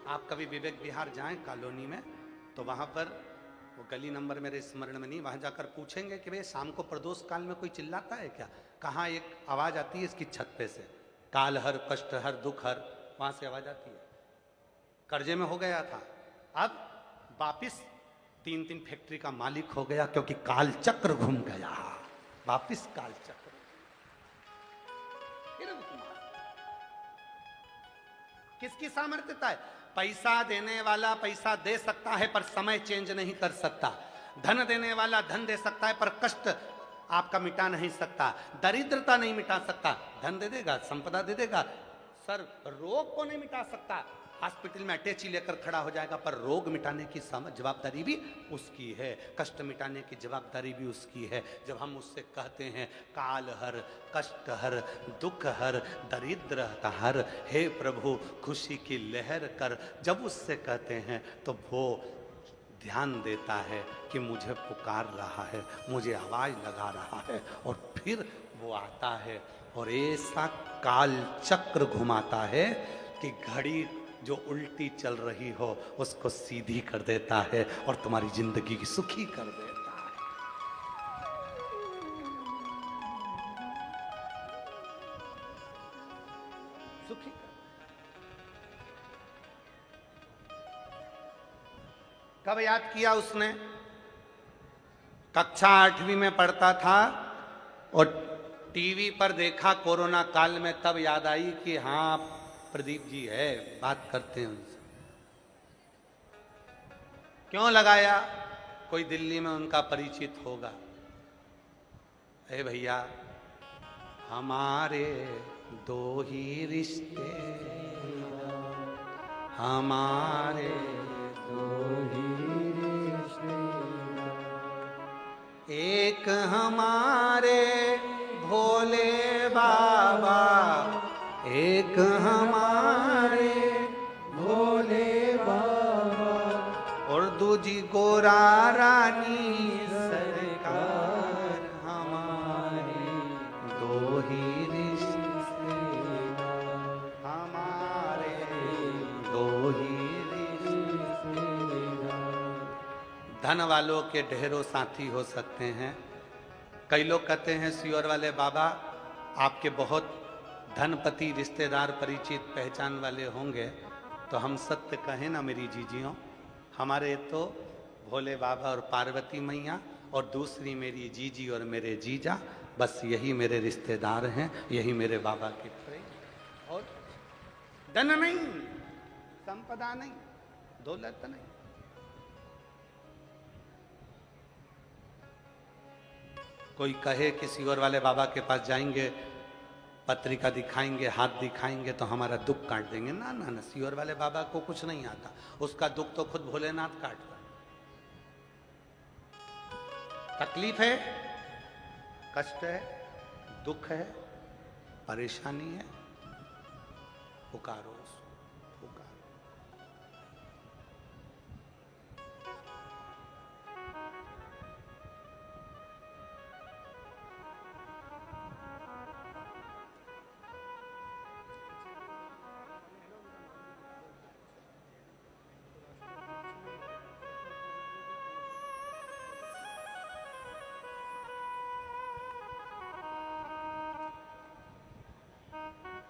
आप कभी विवेक विहार जाएं कॉलोनी में, तो वहां पर वो गली नंबर मेरे स्मरण में नहीं, वहां जाकर पूछेंगे कि भाई शाम को प्रदोष काल में कोई चिल्लाता है क्या? कहाँ एक आवाज आती है इसकी छत पे से, काल हर, कष्ट हर, दुख हर, वहां से आवाज आती है। कर्जे में हो गया था, अब वापिस 3-3 फैक्ट्री का मालिक हो गया, क्योंकि काल चक्र घूम गया। वापिस काल चक्र। किसकी सामर्थ्यता है? पैसा देने वाला पैसा दे सकता है पर समय चेंज नहीं कर सकता। धन देने वाला धन दे सकता है पर कष्ट आपका मिटा नहीं सकता। दरिद्रता नहीं मिटा सकता। धन दे देगा, संपदा दे देगा, सर रोग को नहीं मिटा सकता। हॉस्पिटल में अटैची लेकर खड़ा हो जाएगा, पर रोग मिटाने की जवाबदारी भी उसकी है, कष्ट मिटाने की जवाबदारी भी उसकी है। जब हम उससे कहते हैं काल हर, कष्ट हर, दुख हर, दरिद्र हर, हे प्रभु खुशी की लहर कर, जब उससे कहते हैं तो वो ध्यान देता है कि मुझे पुकार रहा है, मुझे आवाज लगा रहा है, और फिर वो आता है और ऐसा काल चक्र घुमाता है कि घड़ी जो उल्टी चल रही हो उसको सीधी कर देता है और तुम्हारी जिंदगी की सुखी कर देता है। सुखी कर। कब याद किया उसने? कक्षा 8वीं में पढ़ता था और टीवी पर देखा कोरोना काल में, तब याद आई कि हाँ प्रदीप जी है, बात करते हैं उनसे। क्यों लगाया? कोई दिल्ली में उनका परिचित होगा। ए भैया, हमारे दो ही रिश्ते, हमारे
दो ही रिश्ते,
एक हमारे भोले बाबा, एक हमारे
भोले बाबा,
और दूजी गोरा रानी सरकार। हमारे दो ही रिश्ते, हमारे दो ही रिश्ते। धन वालों के ढेरों साथी हो सकते हैं। कई लोग कहते हैं सियोर वाले बाबा आपके बहुत धनपति रिश्तेदार परिचित पहचान वाले होंगे, तो हम सत्य कहें ना मेरी जीजियों, हमारे तो भोले बाबा और पार्वती मैया और दूसरी मेरी जीजी और मेरे जीजा, बस यही मेरे रिश्तेदार हैं, यही मेरे बाबा के प्रेम। और धन नहीं, संपदा नहीं, दौलत नहीं। कोई कहे कि सियोर वाले बाबा के पास जाएंगे, पत्रिका दिखाएंगे, हाथ दिखाएंगे तो हमारा दुख काट देंगे। ना ना ना, सियोर वाले बाबा को कुछ नहीं आता, उसका दुख तो खुद भोलेनाथ काटता। तकलीफ है, कष्ट है, दुख है, परेशानी है, पुकारो, पुकारो।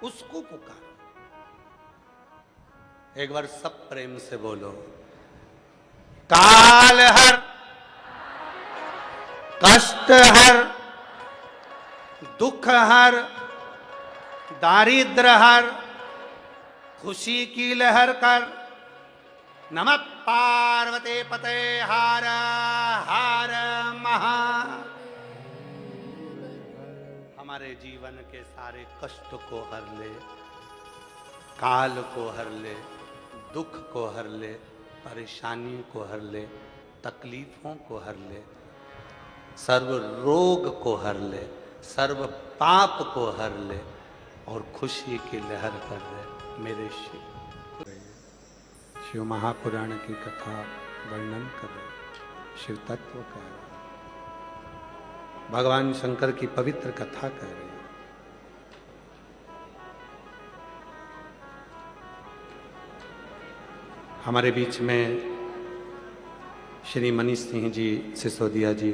उसको पुकारो। एक बार सब प्रेम से बोलो, काल हर, कष्ट हर, दुख हर, दारिद्र हर, खुशी की लहर कर। नमः पार्वती पते हर हर महा। हमारे जीवन के सारे कष्ट को हर ले, काल को हर ले, दुख को हर ले, परेशानी को हर ले, तकलीफों को हर ले, सर्व रोग को हर ले, सर्व पाप को हर ले और खुशी की लहर कर दे मेरे शिव। शिव महापुराण की कथा वर्णन कर रहे, शिव तत्व कह रहे, भगवान शंकर की पवित्र कथा कह रहे। हमारे बीच में श्री मनीष सिंह जी सिसोदिया जी,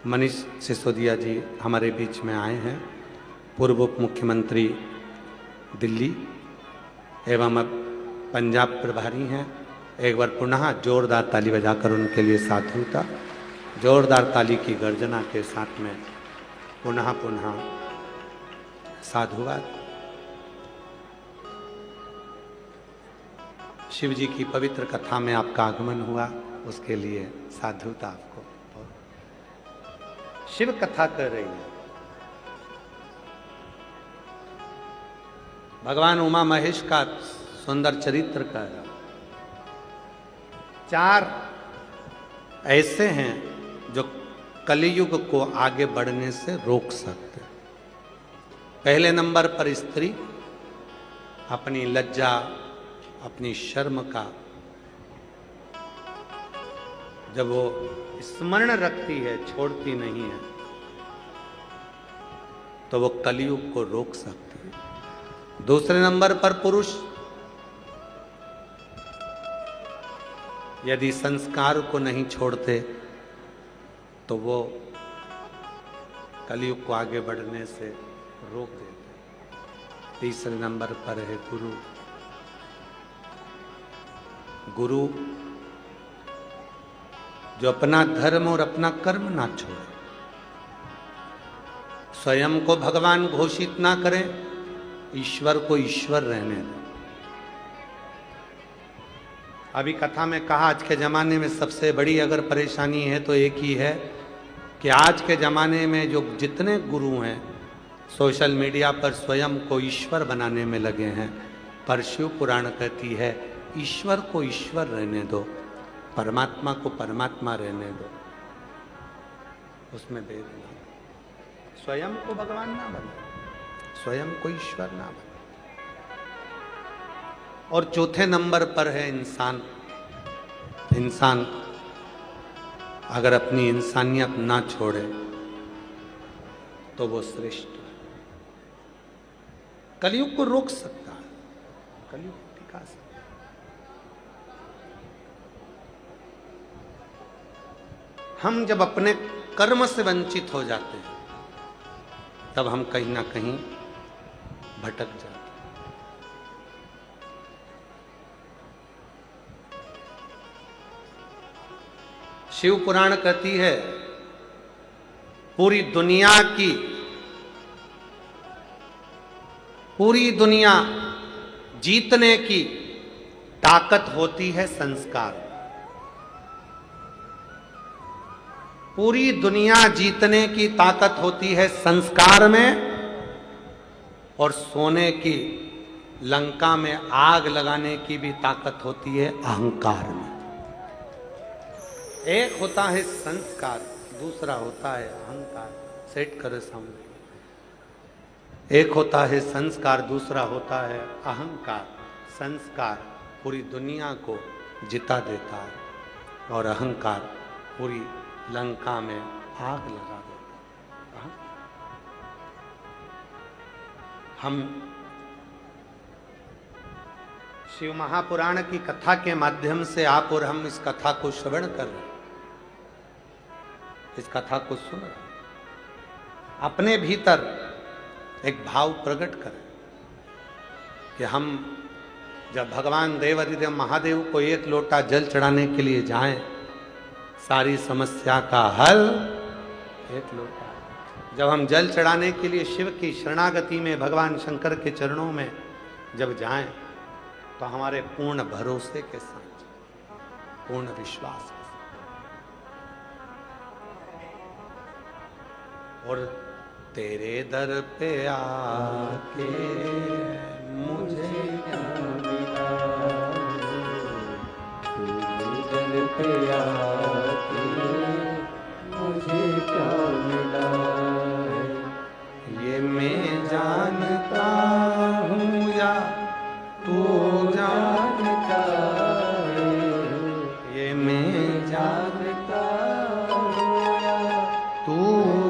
मनीष सिसोदिया जी हमारे बीच में आए हैं, पूर्व उप मुख्यमंत्री दिल्ली एवं अब पंजाब प्रभारी हैं। एक बार पुनः जोरदार ताली बजाकर उनके लिए साधुता, जोरदार ताली की गर्जना के साथ में पुनः साधुवाद। शिव जी की पवित्र कथा में आपका आगमन हुआ, उसके लिए साधुता आपको। शिव कथा कर रही है, भगवान उमा महेश का सुंदर चरित्र कर रहा। चार ऐसे हैं जो कलियुग को आगे बढ़ने से रोक सकते। पहले नंबर पर स्त्री अपनी लज्जा, अपनी शर्म का जब वो स्मरण रखती है, छोड़ती नहीं है, तो वो कलियुग को रोक सकती है। दूसरे नंबर पर पुरुष यदि संस्कार को नहीं छोड़ते तो वो कलियुग को आगे बढ़ने से रोक देते। तीसरे नंबर पर है गुरु। गुरु जो अपना धर्म और अपना कर्म ना छोड़े, स्वयं को भगवान घोषित ना करें, ईश्वर को ईश्वर रहने दें। अभी कथा में कहा आज के जमाने में सबसे बड़ी अगर परेशानी है तो एक ही है कि आज के जमाने में जो जितने गुरु हैं सोशल मीडिया पर स्वयं को ईश्वर बनाने में लगे हैं। पर शिव पुराण कहती है ईश्वर को ईश्वर रहने दो, परमात्मा को परमात्मा रहने दो, उसमें भेद ना, स्वयं को भगवान ना बने, स्वयं को ईश्वर ना बने। और चौथे नंबर पर है इंसान। इंसान अगर अपनी इंसानियत ना छोड़े तो वो श्रेष्ठ है, कलयुग को रोक सकता है, कलयुग को टिका सकता है। हम जब अपने कर्म से वंचित हो जाते हैं तब हम कहीं ना कहीं भटक जाते हैं। शिव पुराण कहती है पूरी दुनिया जीतने की ताकत होती है संस्कार। पूरी दुनिया जीतने की ताकत होती है संस्कार में, और सोने की लंका में आग लगाने की भी ताकत होती है अहंकार में। एक होता है संस्कार, दूसरा होता है अहंकार। सेट करो सामने। एक होता है संस्कार, दूसरा होता है अहंकार। संस्कार पूरी दुनिया को जिता देता है और अहंकार पूरी लंका में आग लगा देता है। हम शिव महापुराण की कथा के माध्यम से आप और हम इस कथा को श्रवण कर रहे हैं, इस कथा को सुन रहे हैं। अपने भीतर एक भाव प्रकट करें कि हम जब भगवान देवाधिदेव महादेव को एक लोटा जल चढ़ाने के लिए जाएं, सारी समस्या का हल एक लोटा। जब हम जल चढ़ाने के लिए शिव की शरणागति में भगवान शंकर के चरणों में जब जाएं, तो हमारे पूर्ण भरोसे के साथ, पूर्ण विश्वास के साथ। और तेरे दर पे आके मुझे
क्या मिला, तेरे दर पे आके मुझे क्या मिला,
ये मैं जानता हूँ या तू
जानता है,
ये मैं
जानता हूँ या
तू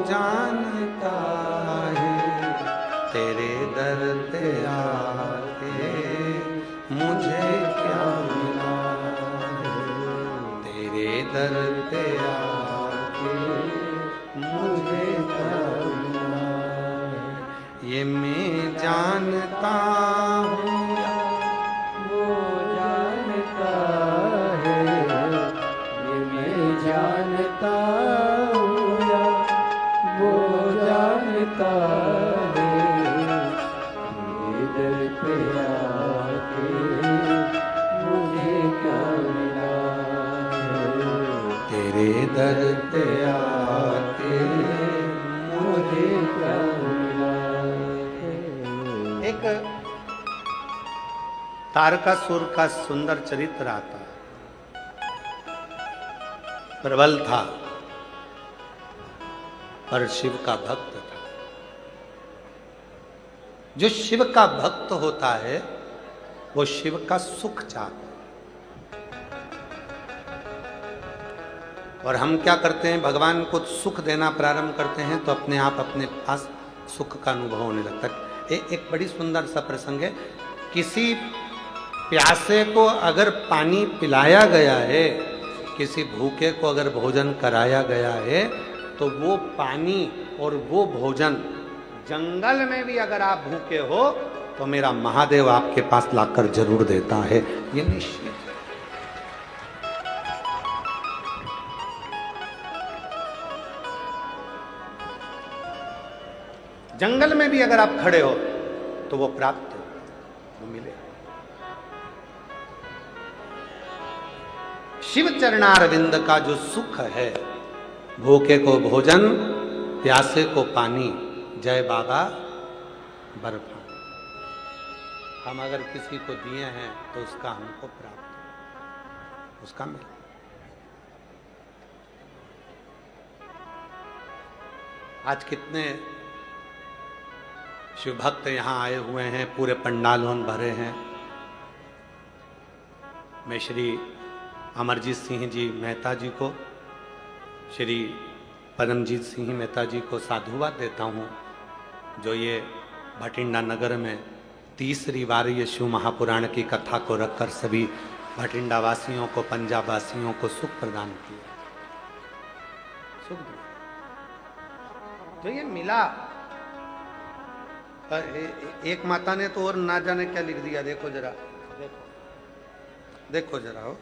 जानता है, तेरे दर पे आके मुझे क्या मिला है, तेरे दर पे आके मुझे क्या मिला है, ये मैं जानता हूँ
वो जानता है, ये मैं जानता हूँ या वो जानता है, ये दर पे आके मुझे क्या मिला है,
तेरे दर पे आके
मुझे क्या मिला है।
एक तारकासुर का सुंदर चरित्र आता है। प्रबल था पर शिव का भक्त था। जो शिव का भक्त होता है वो शिव का सुख चाहता है। और हम क्या करते हैं, भगवान को सुख देना प्रारंभ करते हैं तो अपने आप अपने पास सुख का अनुभव होने लगता है। एक बड़ी सुंदर सा प्रसंग है। किसी प्यासे को अगर पानी पिलाया गया है, किसी भूखे को अगर भोजन कराया गया है, तो वो पानी और वो भोजन जंगल में भी अगर आप भूखे हो तो मेरा महादेव आपके पास लाकर जरूर देता है, ये निश्चित है। जंगल में भी अगर आप खड़े हो तो वो प्राप्त हो, वो मिले। शिव चरणारविंद का जो सुख है, भूखे को भोजन, प्यासे को पानी, जय बाबा बर्फा, हम अगर किसी को दिए हैं तो उसका हमको प्राप्त हो, उसका मिले। आज कितने शिव भक्त यहाँ आए हुए हैं, पूरे पंडालों भरे हैं। मैं श्री अमरजीत सिंह जी मेहता जी को, श्री परमजीत सिंह मेहता जी को साधुवाद देता हूँ, जो ये भटिंडा नगर में तीसरी बार ये शिव महापुराण की कथा को रखकर सभी भटिंडा वासियों को, पंजाब वासियों को सुख प्रदान किया, सुख दिया। तो ये मिला। एक माता ने तो और ना जाने क्या लिख दिया, देखो जरा, देखो जरा हो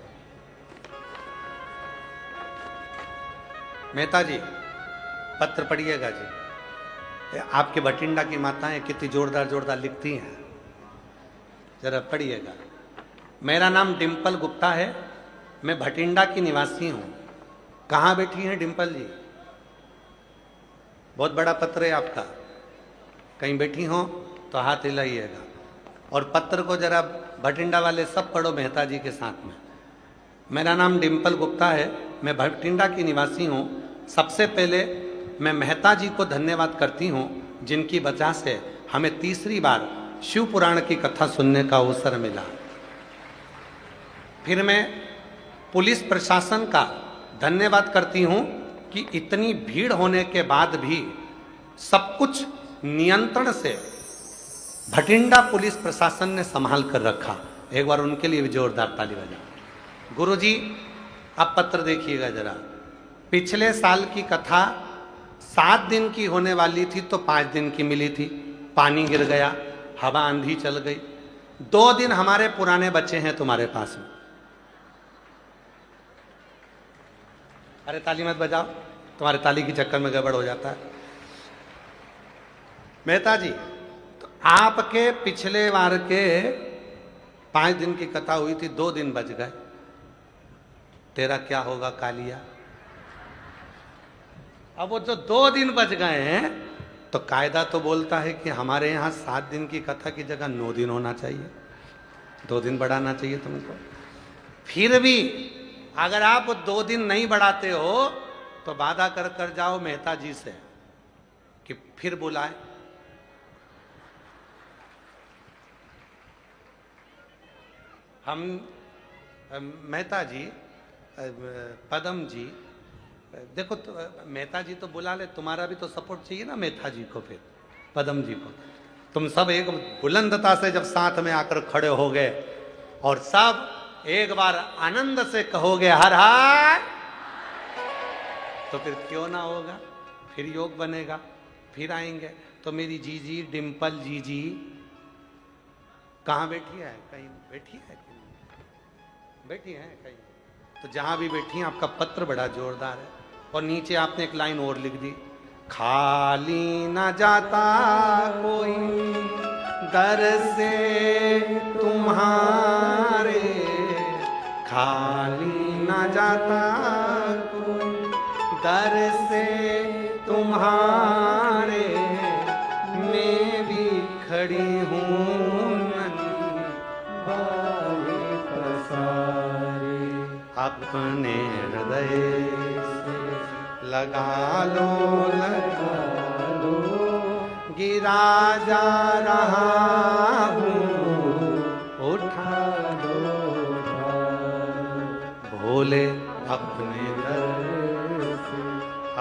मेहता जी, पत्र पढ़िएगा जी। आपके भटिंडा की माताएं कितनी जोरदार जोरदार लिखती हैं, जरा पढ़िएगा। मेरा नाम डिम्पल गुप्ता है, मैं भटिंडा की निवासी हूं। कहाँ बैठी हैं डिम्पल जी? बहुत बड़ा पत्र है आपका, कहीं बैठी हो तो हाथ हिलाइएगा। और पत्र को जरा भटिंडा वाले सब पढ़ो मेहता जी के साथ में। मेरा नाम डिम्पल गुप्ता है, मैं भटिंडा की निवासी हूँ। सबसे पहले मैं मेहता जी को धन्यवाद करती हूँ, जिनकी वजह से हमें तीसरी बार शिव पुराण की कथा सुनने का अवसर मिला। फिर मैं पुलिस प्रशासन का धन्यवाद करती हूँ कि इतनी भीड़ होने के बाद भी सब कुछ नियंत्रण से भटिंडा पुलिस प्रशासन ने संभाल कर रखा। एक बार उनके लिए भी जोरदार ताली बजाओ। गुरुजी, आप पत्र देखिएगा जरा। पिछले साल की कथा 7 दिन की होने वाली थी तो 5 दिन की मिली थी, पानी गिर गया, हवा आंधी चल गई, 2 दिन हमारे पुराने बच्चे हैं तुम्हारे पास में। अरे ताली मत बजाओ, तुम्हारे ताली के चक्कर में गड़बड़ हो जाता है। मेहता जी, तो आपके पिछले बार के 5 दिन की कथा हुई थी, 2 दिन बच गए, तेरा क्या होगा कालिया? अब वो जो 2 दिन बच गए हैं, तो कायदा तो बोलता है कि हमारे यहाँ 7 दिन की कथा की जगह 9 दिन होना चाहिए, 2 दिन बढ़ाना चाहिए तुमको। फिर भी अगर आप 2 दिन नहीं बढ़ाते हो तो वादा कर जाओ मेहता जी से कि फिर बुलाए। हम मेहता जी, पदम जी, देखो तो, मेहता जी तो बुला ले, तुम्हारा भी तो सपोर्ट चाहिए ना मेहता जी को, फिर पदम जी को। तुम सब एक बुलंदता से जब साथ में आकर खड़े हो गए और सब एक बार आनंद से कहोगे हर हर, तो फिर क्यों ना होगा, फिर योग बनेगा, फिर आएंगे। तो मेरी जीजी डिम्पल जीजी कहाँ बैठी है? कहीं बैठी है? बैठी है कहीं? तो जहां भी बैठी हैं, आपका पत्र बड़ा जोरदार है। और नीचे आपने एक लाइन और लिख दी, खाली ना जाता कोई दर से तुम्हारे, खाली ना जाता कोई दर से तुम्हारे, मैं भी खड़ी हूँ अपने हृदय से लगा लो, गिरा जा रहा हूँ, उठा लो, भोले अपने दर से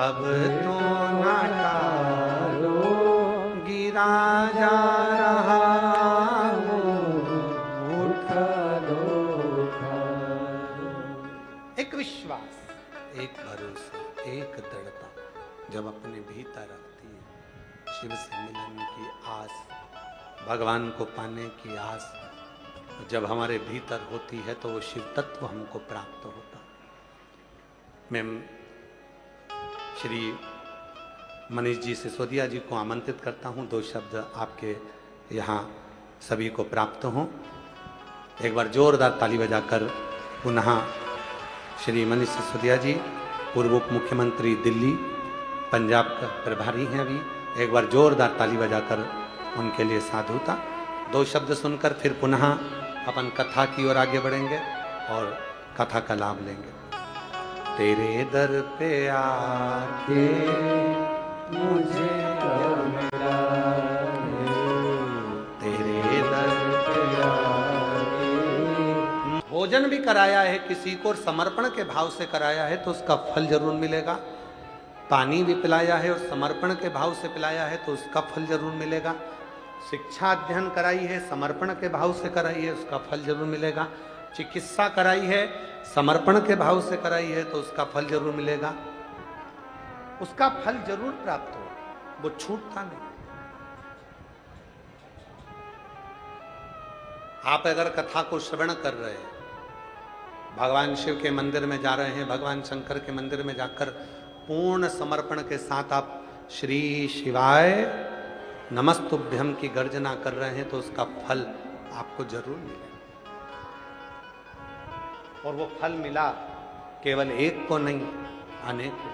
अब तो ना टालो, गिरा जा रहा हूँ, उठा लो। एक विश्वास, एक भरोसा, एक दृढ़ता जब अपने भीतर रखती है, शिव से मिलन की आस, भगवान को पाने की आस जब हमारे भीतर होती है, तो वो शिव तत्व हमको प्राप्त होता। मैं श्री मनीष जी सिसोदिया जी को आमंत्रित करता हूँ, 2 शब्द आपके यहाँ सभी को प्राप्त हों। एक बार जोरदार ताली बजाकर पुनः श्री मनीष सिसोदिया जी, पूर्व उप मुख्यमंत्री दिल्ली पंजाब का प्रभारी हैं अभी, एक बार जोरदार ताली बजाकर उनके लिए साधुता। 2 शब्द सुनकर फिर पुनः अपन कथा की ओर आगे बढ़ेंगे और कथा का लाभ लेंगे। तेरे दर पे आके मुझे मिला, तेरे दर पे आके भोजन भी कराया है किसी को और समर्पण के भाव से कराया है, तो उसका फल जरूर मिलेगा। पानी भी पिलाया है और समर्पण के भाव से पिलाया है, तो उसका फल जरूर मिलेगा। शिक्षा अध्ययन कराई है, समर्पण के भाव से कराई है, उसका फल जरूर मिलेगा। चिकित्सा कराई है, समर्पण के भाव से कराई है, तो उसका फल जरूर मिलेगा। उसका फल जरूर प्राप्त हो, वो छूटता नहीं। आप अगर कथा को श्रवण कर रहे हैं, भगवान शिव के मंदिर में जा रहे हैं, भगवान शंकर के मंदिर में जाकर पूर्ण समर्पण के साथ आप श्री शिवाय नमस्तुभ्यम की गर्जना कर रहे हैं, तो उसका फल आपको जरूर मिलेगा। और वो फल मिला केवल एक को नहीं, अनेक को।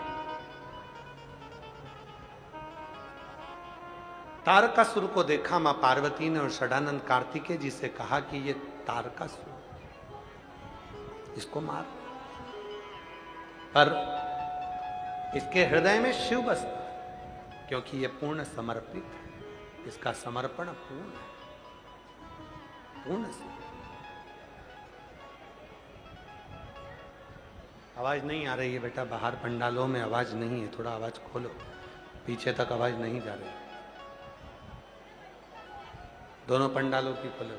तारकासुर को देखा मां पार्वती ने और षडानंद कार्तिकेय जी से कहा कि ये तारकासुर, इसको मार। पर इसके हृदय में शिव बसता है, क्योंकि ये पूर्ण समर्पित है, इसका समर्पण पूर्ण है, पूर्ण से। आवाज नहीं आ रही है बेटा, बाहर पंडालों में आवाज नहीं है, थोड़ा आवाज खोलो, पीछे तक आवाज नहीं जा रही। दोनों पंडालों की खोलो।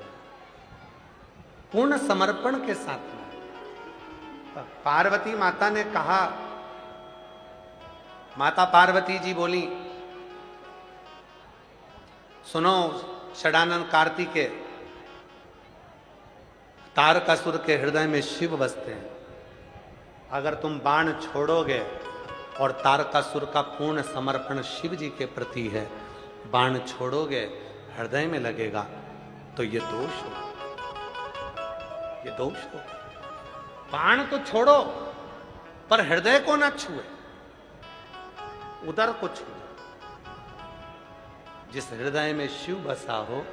पूर्ण समर्पण के साथ में पार्वती माता ने कहा, माता पार्वती जी बोली, सुनो षडानन कार्तिकेय, तारकासुर के हृदय में शिव बसते हैं। अगर तुम बाण छोड़ोगे और तारकासुर का पूर्ण समर्पण शिव जी के प्रति है, बाण छोड़ोगे हृदय में लगेगा तो ये दोष हो, ये दोष हो। बाण तो छोड़ो पर हृदय को ना छुए, उदर को छुए। जिस हृदय में शिव बसा हो,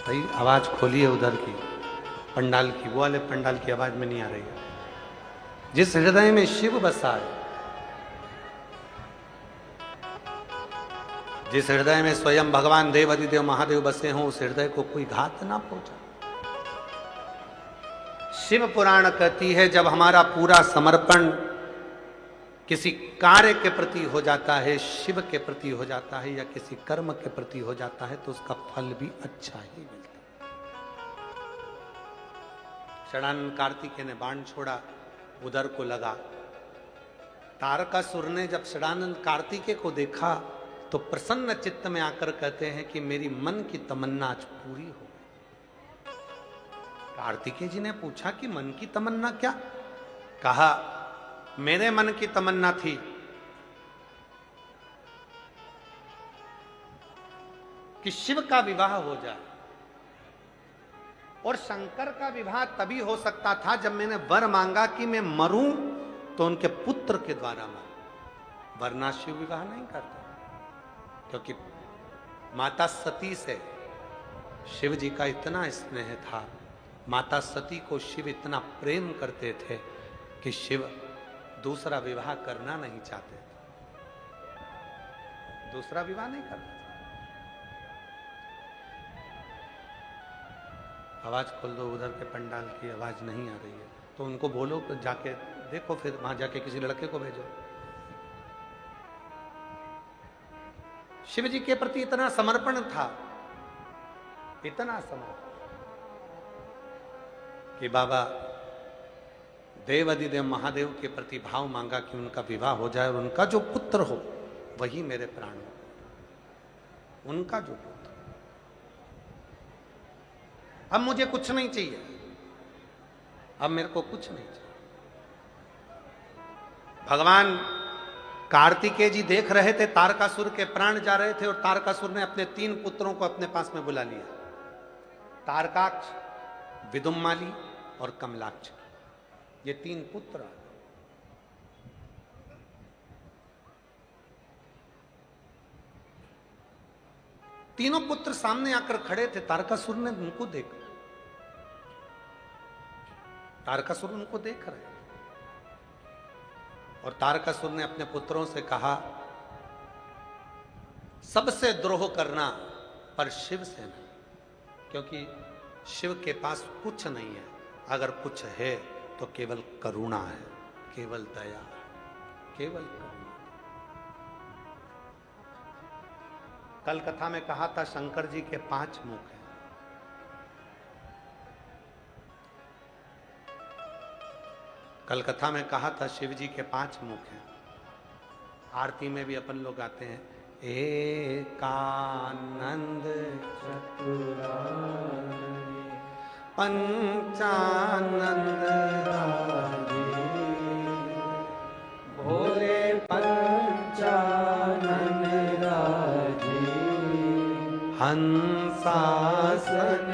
भाई आवाज खोलिए उधर की, पंडाल की, वो वाले पंडाल की आवाज में नहीं आ रही है। जिस हृदय में शिव बसा है, जिस हृदय में स्वयं भगवान देव अधिदेव महादेव बसे हों, उस हृदय को कोई घात ना पहुंचा। शिव पुराण कहती है जब हमारा पूरा समर्पण किसी कार्य के प्रति हो जाता है, शिव के प्रति हो जाता है या किसी कर्म के प्रति हो जाता है, तो उसका फल भी अच्छा ही मिलता है। षडानन कार्तिकेय ने बाण छोड़ा, उदर को लगा। तारकासुर ने जब षडानन कार्तिकेय को देखा तो प्रसन्न चित्त में आकर कहते हैं कि मेरी मन की तमन्ना आज पूरी हो गई। कार्तिकेय जी ने पूछा कि मन की तमन्ना क्या? कहा मेरे मन की तमन्ना थी कि शिव का विवाह हो जाए, और शंकर का विवाह तभी हो सकता था जब मैंने वर मांगा कि मैं मरूं तो उनके पुत्र के द्वारा मरूं, वरना शिव विवाह नहीं करता। क्योंकि माता सती से शिव जी का इतना स्नेह था, माता सती को शिव इतना प्रेम करते थे कि शिव दूसरा विवाह करना नहीं चाहते थे, दूसरा विवाह नहीं करना। आवाज खोल दो, उधर के पंडाल की आवाज नहीं आ रही है तो उनको बोलो कि जाके देखो, फिर वहां जाके किसी लड़के को भेजो। शिव जी के प्रति इतना समर्पण था, इतना समर्पण कि बाबा देव अधिदेव महादेव के प्रति भाव मांगा कि उनका विवाह हो जाए और उनका जो पुत्र हो वही मेरे प्राण हो, उनका जो पुत्र। अब मुझे कुछ नहीं चाहिए, अब मेरे को कुछ नहीं चाहिए। भगवान कार्तिकेय जी देख रहे थे तारकासुर के प्राण जा रहे थे, और तारकासुर ने अपने 3 पुत्रों को अपने पास में बुला लिया, तारकाक्ष, विदुम्माली और कमलाक्ष। ये 3 पुत्र। तीनों पुत्र सामने आकर खड़े थे। तारकासुर ने उनको देखा, तारकासुर उनको देख रहे, और तारकासुर ने अपने पुत्रों से कहा सबसे द्रोह करना पर शिव से नहीं, क्योंकि शिव के पास कुछ नहीं है, अगर कुछ है तो केवल करुणा है, केवल दया, केवल करुणा। कल कथा में कहा था शंकर जी के 5 मुख हैं। कल कथा में कहा था शिव जी के 5 मुख हैं। आरती में भी अपन लोग गाते हैं एकानंद चतुरानन पंचानंद राजे, भोले पंचानन राजे, हंसासन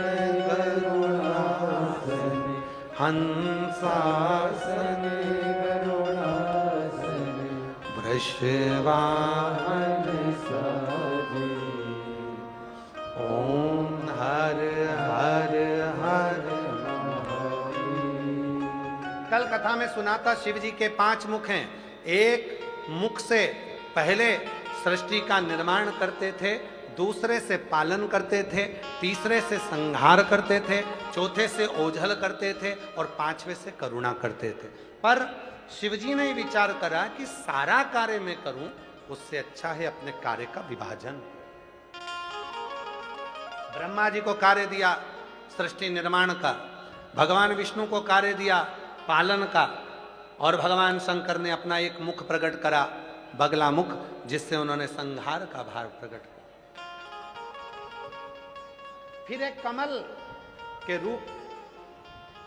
करुणासन, हंसासन करुणासन, वृषवाहन साजे, ओम हर हर हर महादेव। कल कथा में सुना था शिव जी के 5 मुख हैं। एक मुख से पहले सृष्टि का निर्माण करते थे, दूसरे से पालन करते थे, तीसरे से संहार करते थे, चौथे से ओझल करते थे और 5वें से करुणा करते थे। पर शिवजी ने विचार करा कि सारा कार्य मैं करूं उससे अच्छा है अपने कार्य का विभाजन। ब्रह्मा जी को कार्य दिया सृष्टि निर्माण का, भगवान विष्णु को कार्य दिया पालन का, और भगवान शंकर ने अपना एक मुख प्रकट करा, बगला मुख, जिससे उन्होंने संहार का भार प्रकट किया। फिर एक कमल के रूप,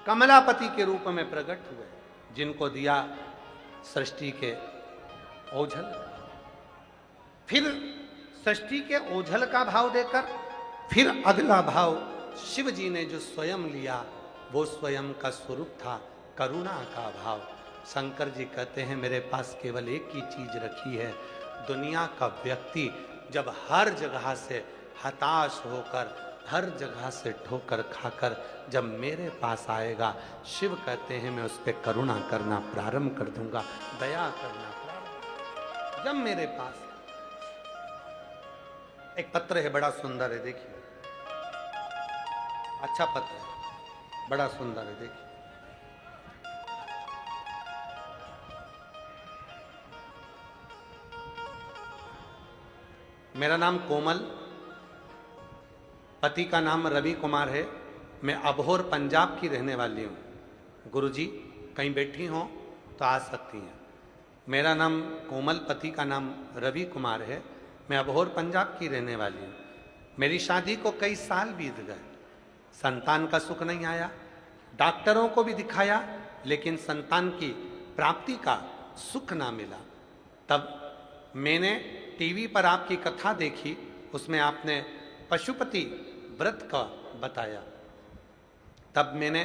कमलापति के रूप में प्रकट हुए, जिनको दिया सृष्टि के ओझल। फिर सृष्टि के ओझल का भाव देकर फिर अगला भाव शिव जी ने जो स्वयं लिया, वो स्वयं का स्वरूप था करुणा का भाव। शंकर जी कहते हैं मेरे पास केवल एक ही चीज रखी है, दुनिया का व्यक्ति जब हर जगह से हताश होकर, हर जगह से ठोकर खाकर जब मेरे पास आएगा, शिव कहते हैं मैं उस पर करुणा करना प्रारंभ कर दूंगा, दया करना प्रारंभ। जब मेरे पास एक पत्र है, बड़ा सुंदर है, देखिए, अच्छा पत्र है, बड़ा सुंदर है, देखिए। मेरा नाम कोमल, पति का नाम रवि कुमार है, मैं अबोहर पंजाब की रहने वाली हूँ। गुरुजी कहीं बैठी हो तो आ सकती हैं। मेरा नाम कोमल, पति का नाम रवि कुमार है, मैं अबोहर पंजाब की रहने वाली हूँ। मेरी शादी को कई साल बीत गए, संतान का सुख नहीं आया, डॉक्टरों को भी दिखाया, लेकिन संतान की प्राप्ति का सुख ना मिला। तब मैंने टीवी पर आपकी कथा देखी, उसमें आपने पशुपति व्रत का बताया। तब मैंने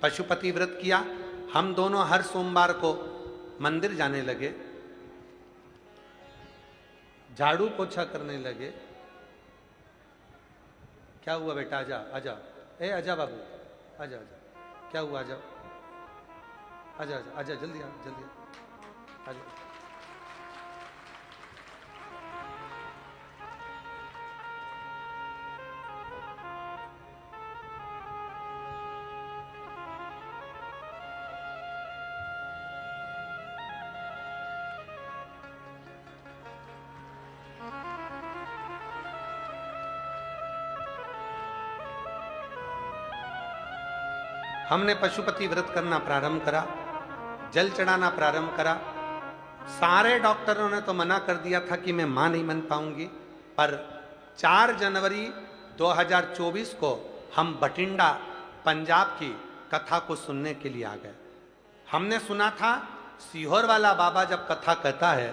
पशुपति व्रत किया। हम दोनों हर सोमवार को मंदिर जाने लगे, झाड़ू पोछा करने लगे। क्या हुआ बेटा, आजा आजा, ए आजा बाबू, आजा आजा, क्या हुआ, आजा आजा आजा आजा, जल्दी आ, जल्दी आ, आजा। हमने पशुपति व्रत करना प्रारंभ करा, जल चढ़ाना प्रारंभ करा। सारे डॉक्टरों ने तो मना कर दिया था कि मैं मां नहीं बन पाऊंगी, पर 4 जनवरी 2024 को हम बठिंडा पंजाब की कथा को सुनने के लिए आ गए। हमने सुना था सीहोर वाला बाबा जब कथा कहता है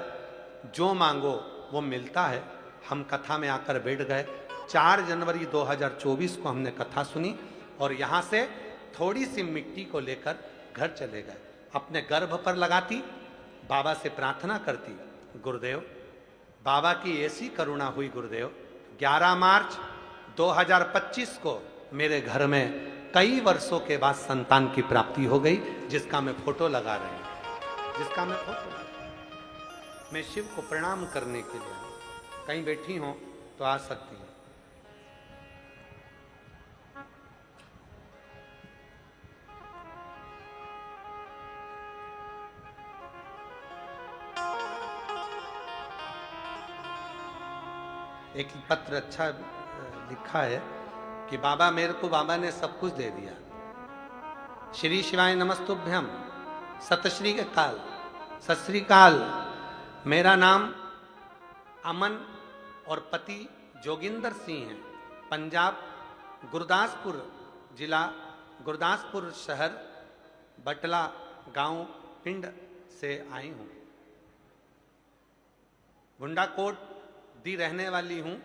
जो मांगो वो मिलता है। हम कथा में आकर बैठ गए। 4 जनवरी 2024 को हमने कथा सुनी और यहाँ से थोड़ी सी मिट्टी को लेकर घर चले गए। अपने गर्भ पर लगाती, बाबा से प्रार्थना करती, गुरुदेव बाबा की ऐसी करुणा हुई गुरुदेव, 11 मार्च 2025 को मेरे घर में कई वर्षों के बाद संतान की प्राप्ति हो गई, जिसका मैं फोटो लगा रहे हैं, जिसका मैं फोटो, मैं शिव को प्रणाम करने के लिए कहीं बैठी हूं तो आ सकती है। एक पत्र अच्छा लिखा है कि बाबा मेरे को, बाबा ने सब कुछ दे दिया। श्री शिवाय नमस्तुभ्यम, सत श्री अकाल, सत श्री अकाल। मेरा नाम अमन और पति जोगिंदर सिंह है। पंजाब गुरदासपुर जिला, गुरदासपुर शहर, बटला गांव पिंड से आई हूँ। गुंडाकोट दी रहने वाली हूँ।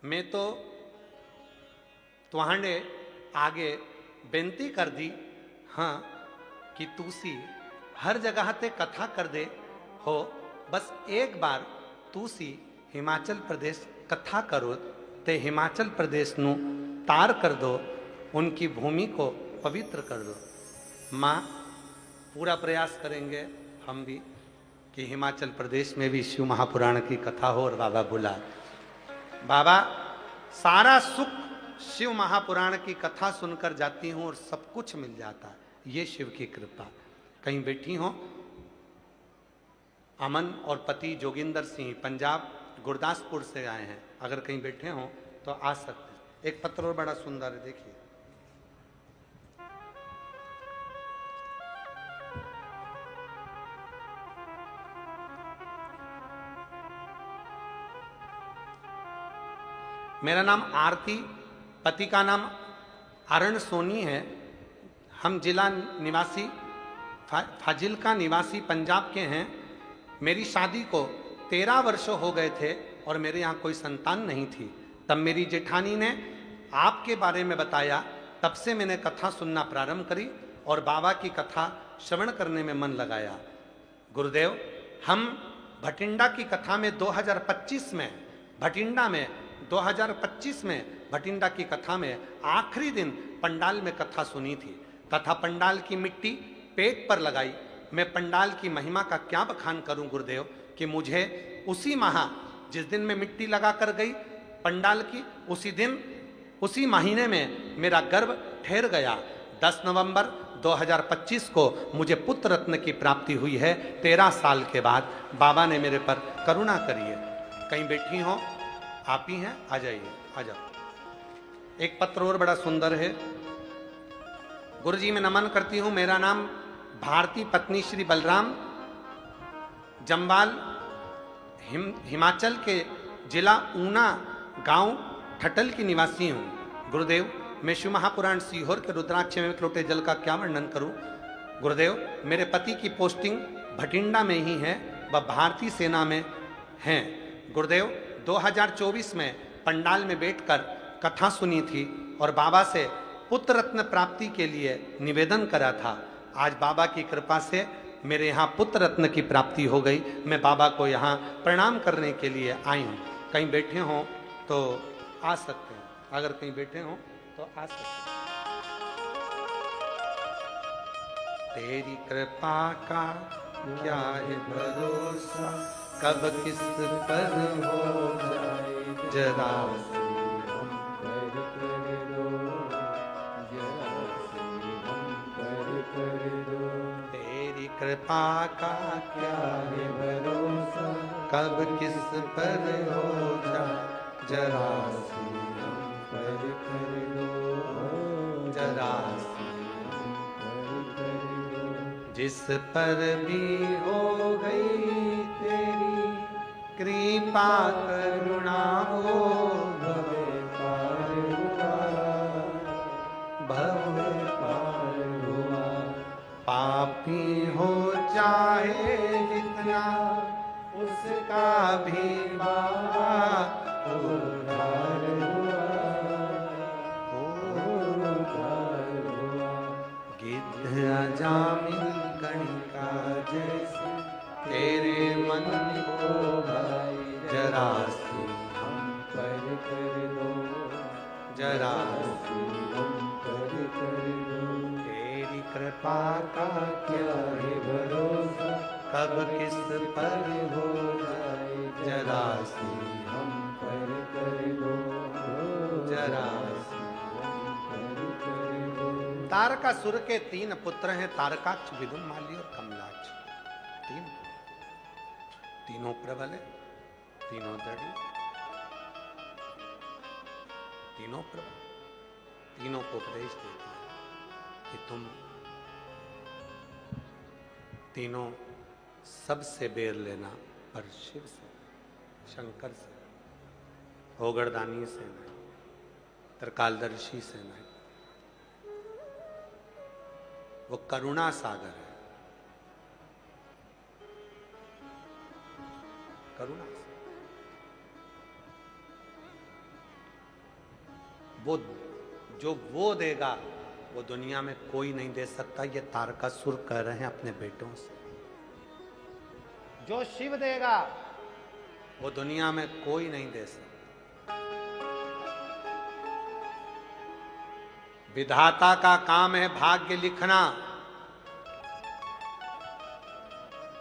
मैं तो तुहांडे आगे बेनती कर दी हाँ कि तुसी हर जगह ते कथा कर दे हो, बस एक बार तुसी हिमाचल प्रदेश कथा करो ते हिमाचल प्रदेश नु तार कर दो, उनकी भूमि को पवित्र कर दो। माँ पूरा प्रयास करेंगे हम भी कि हिमाचल प्रदेश में भी शिव महापुराण की कथा हो और बाबा बुला। बाबा सारा सुख शिव महापुराण की कथा सुनकर जाती हूँ और सब कुछ मिल जाता है। ये शिव की कृपा। कहीं बैठी हो, अमन और पति जोगिंदर सिंह पंजाब गुरदासपुर से आए हैं, अगर कहीं बैठे हो तो आ सकते हैं। एक पत्र और बड़ा सुंदर है, देखिए। मेरा नाम आरती पति का नाम अरण सोनी है। हम जिला निवासी फाजिल्का निवासी पंजाब के हैं। मेरी शादी को 13 वर्ष हो गए थे और मेरे यहाँ कोई संतान नहीं थी। तब मेरी जेठानी ने आपके बारे में बताया, तब से मैंने कथा सुनना प्रारंभ करी और बाबा की कथा श्रवण करने में मन लगाया। गुरुदेव, हम भटिंडा की कथा में 2025 में भटिंडा में 2025 में भटिंडा की कथा में आखिरी दिन पंडाल में कथा सुनी थी तथा पंडाल की मिट्टी पेट पर लगाई। मैं पंडाल की महिमा का क्या बखान करूं गुरुदेव कि मुझे उसी माह जिस दिन मैं मिट्टी लगा कर गई पंडाल की, उसी दिन उसी महीने में मेरा गर्भ ठहर गया। 10 नवंबर 2025 को मुझे पुत्र रत्न की प्राप्ति हुई है। 13 साल के बाद बाबा ने मेरे पर करुणा करी है। कहीं बैठी हो, आप ही हैं, आ जाइए, आ जाओ। एक पत्र और बड़ा सुंदर है। गुरुजी मैं नमन करती हूं। मेरा नाम भारती पत्नी श्री बलराम, जम्बाल हिमाचल के जिला ऊना गांव ठटल की निवासी हूं। गुरुदेव, मैं शिव महापुराण सीहोर के रुद्राक्ष में लोटे जल का क्या वर्णन करूं। गुरुदेव, मेरे पति की पोस्टिंग भटिंडा में ही है, वह भारतीय सेना में हैं। गुरुदेव, 2024 में पंडाल में बैठकर कथा सुनी थी और बाबा से पुत्र रत्न प्राप्ति के लिए निवेदन करा था। आज बाबा की कृपा से मेरे यहाँ पुत्र रत्न की प्राप्ति हो गई। मैं बाबा को यहाँ प्रणाम करने के लिए आई हूँ। कहीं बैठे हों तो आ सकते हैं, अगर कहीं बैठे हों तो आ सकते हैं। तेरी कृपा का क्या है भरोसा, कब किस पर हो जाए जरा कृपा का क्या है भरोसा, कब किस पर हो जाए जरा सी हम पर कर दो, जरा सी हम पर दो। जिस पर भी हो गई तेरी कृपा करुणा हो, भव पार हुआ, भव पार हुआ। पापी हो चाहे जितना उसका भी बाबा उद्धार हुआ, उद्धार हुआ। गिद्ध अजामिल कणिका जैसे तेरे मन को भाई, जरा सी हम पर कर दो, जरा सी हम पर कर दो। कृपा का क्या है भरोसा, कब किस पर हो जाए जरा सी हम पर कर दो, जरा सी हम पर कर दो। तारकासुर के 3 पुत्र हैं, तारकाक्ष, विदुन माली और कमलाक्ष। 3 तीनों प्रबल है, तीनों दृढ़, तीनों प्रबल, तीनों को उपदेश देते हैं कि तुम तीनों सबसे बेर लेना, पर शिव से, शंकर से, होगड़दानी से नहीं, त्रिकालदर्शी से नहीं। वो करुणा सागर है, करुणा सागर। वो जो वो देगा वो दुनिया में कोई नहीं दे सकता। ये तारकासुर कह रहे हैं अपने बेटों से। जो शिव देगा वो दुनिया में कोई नहीं दे सकता। विधाता का काम है भाग्य लिखना,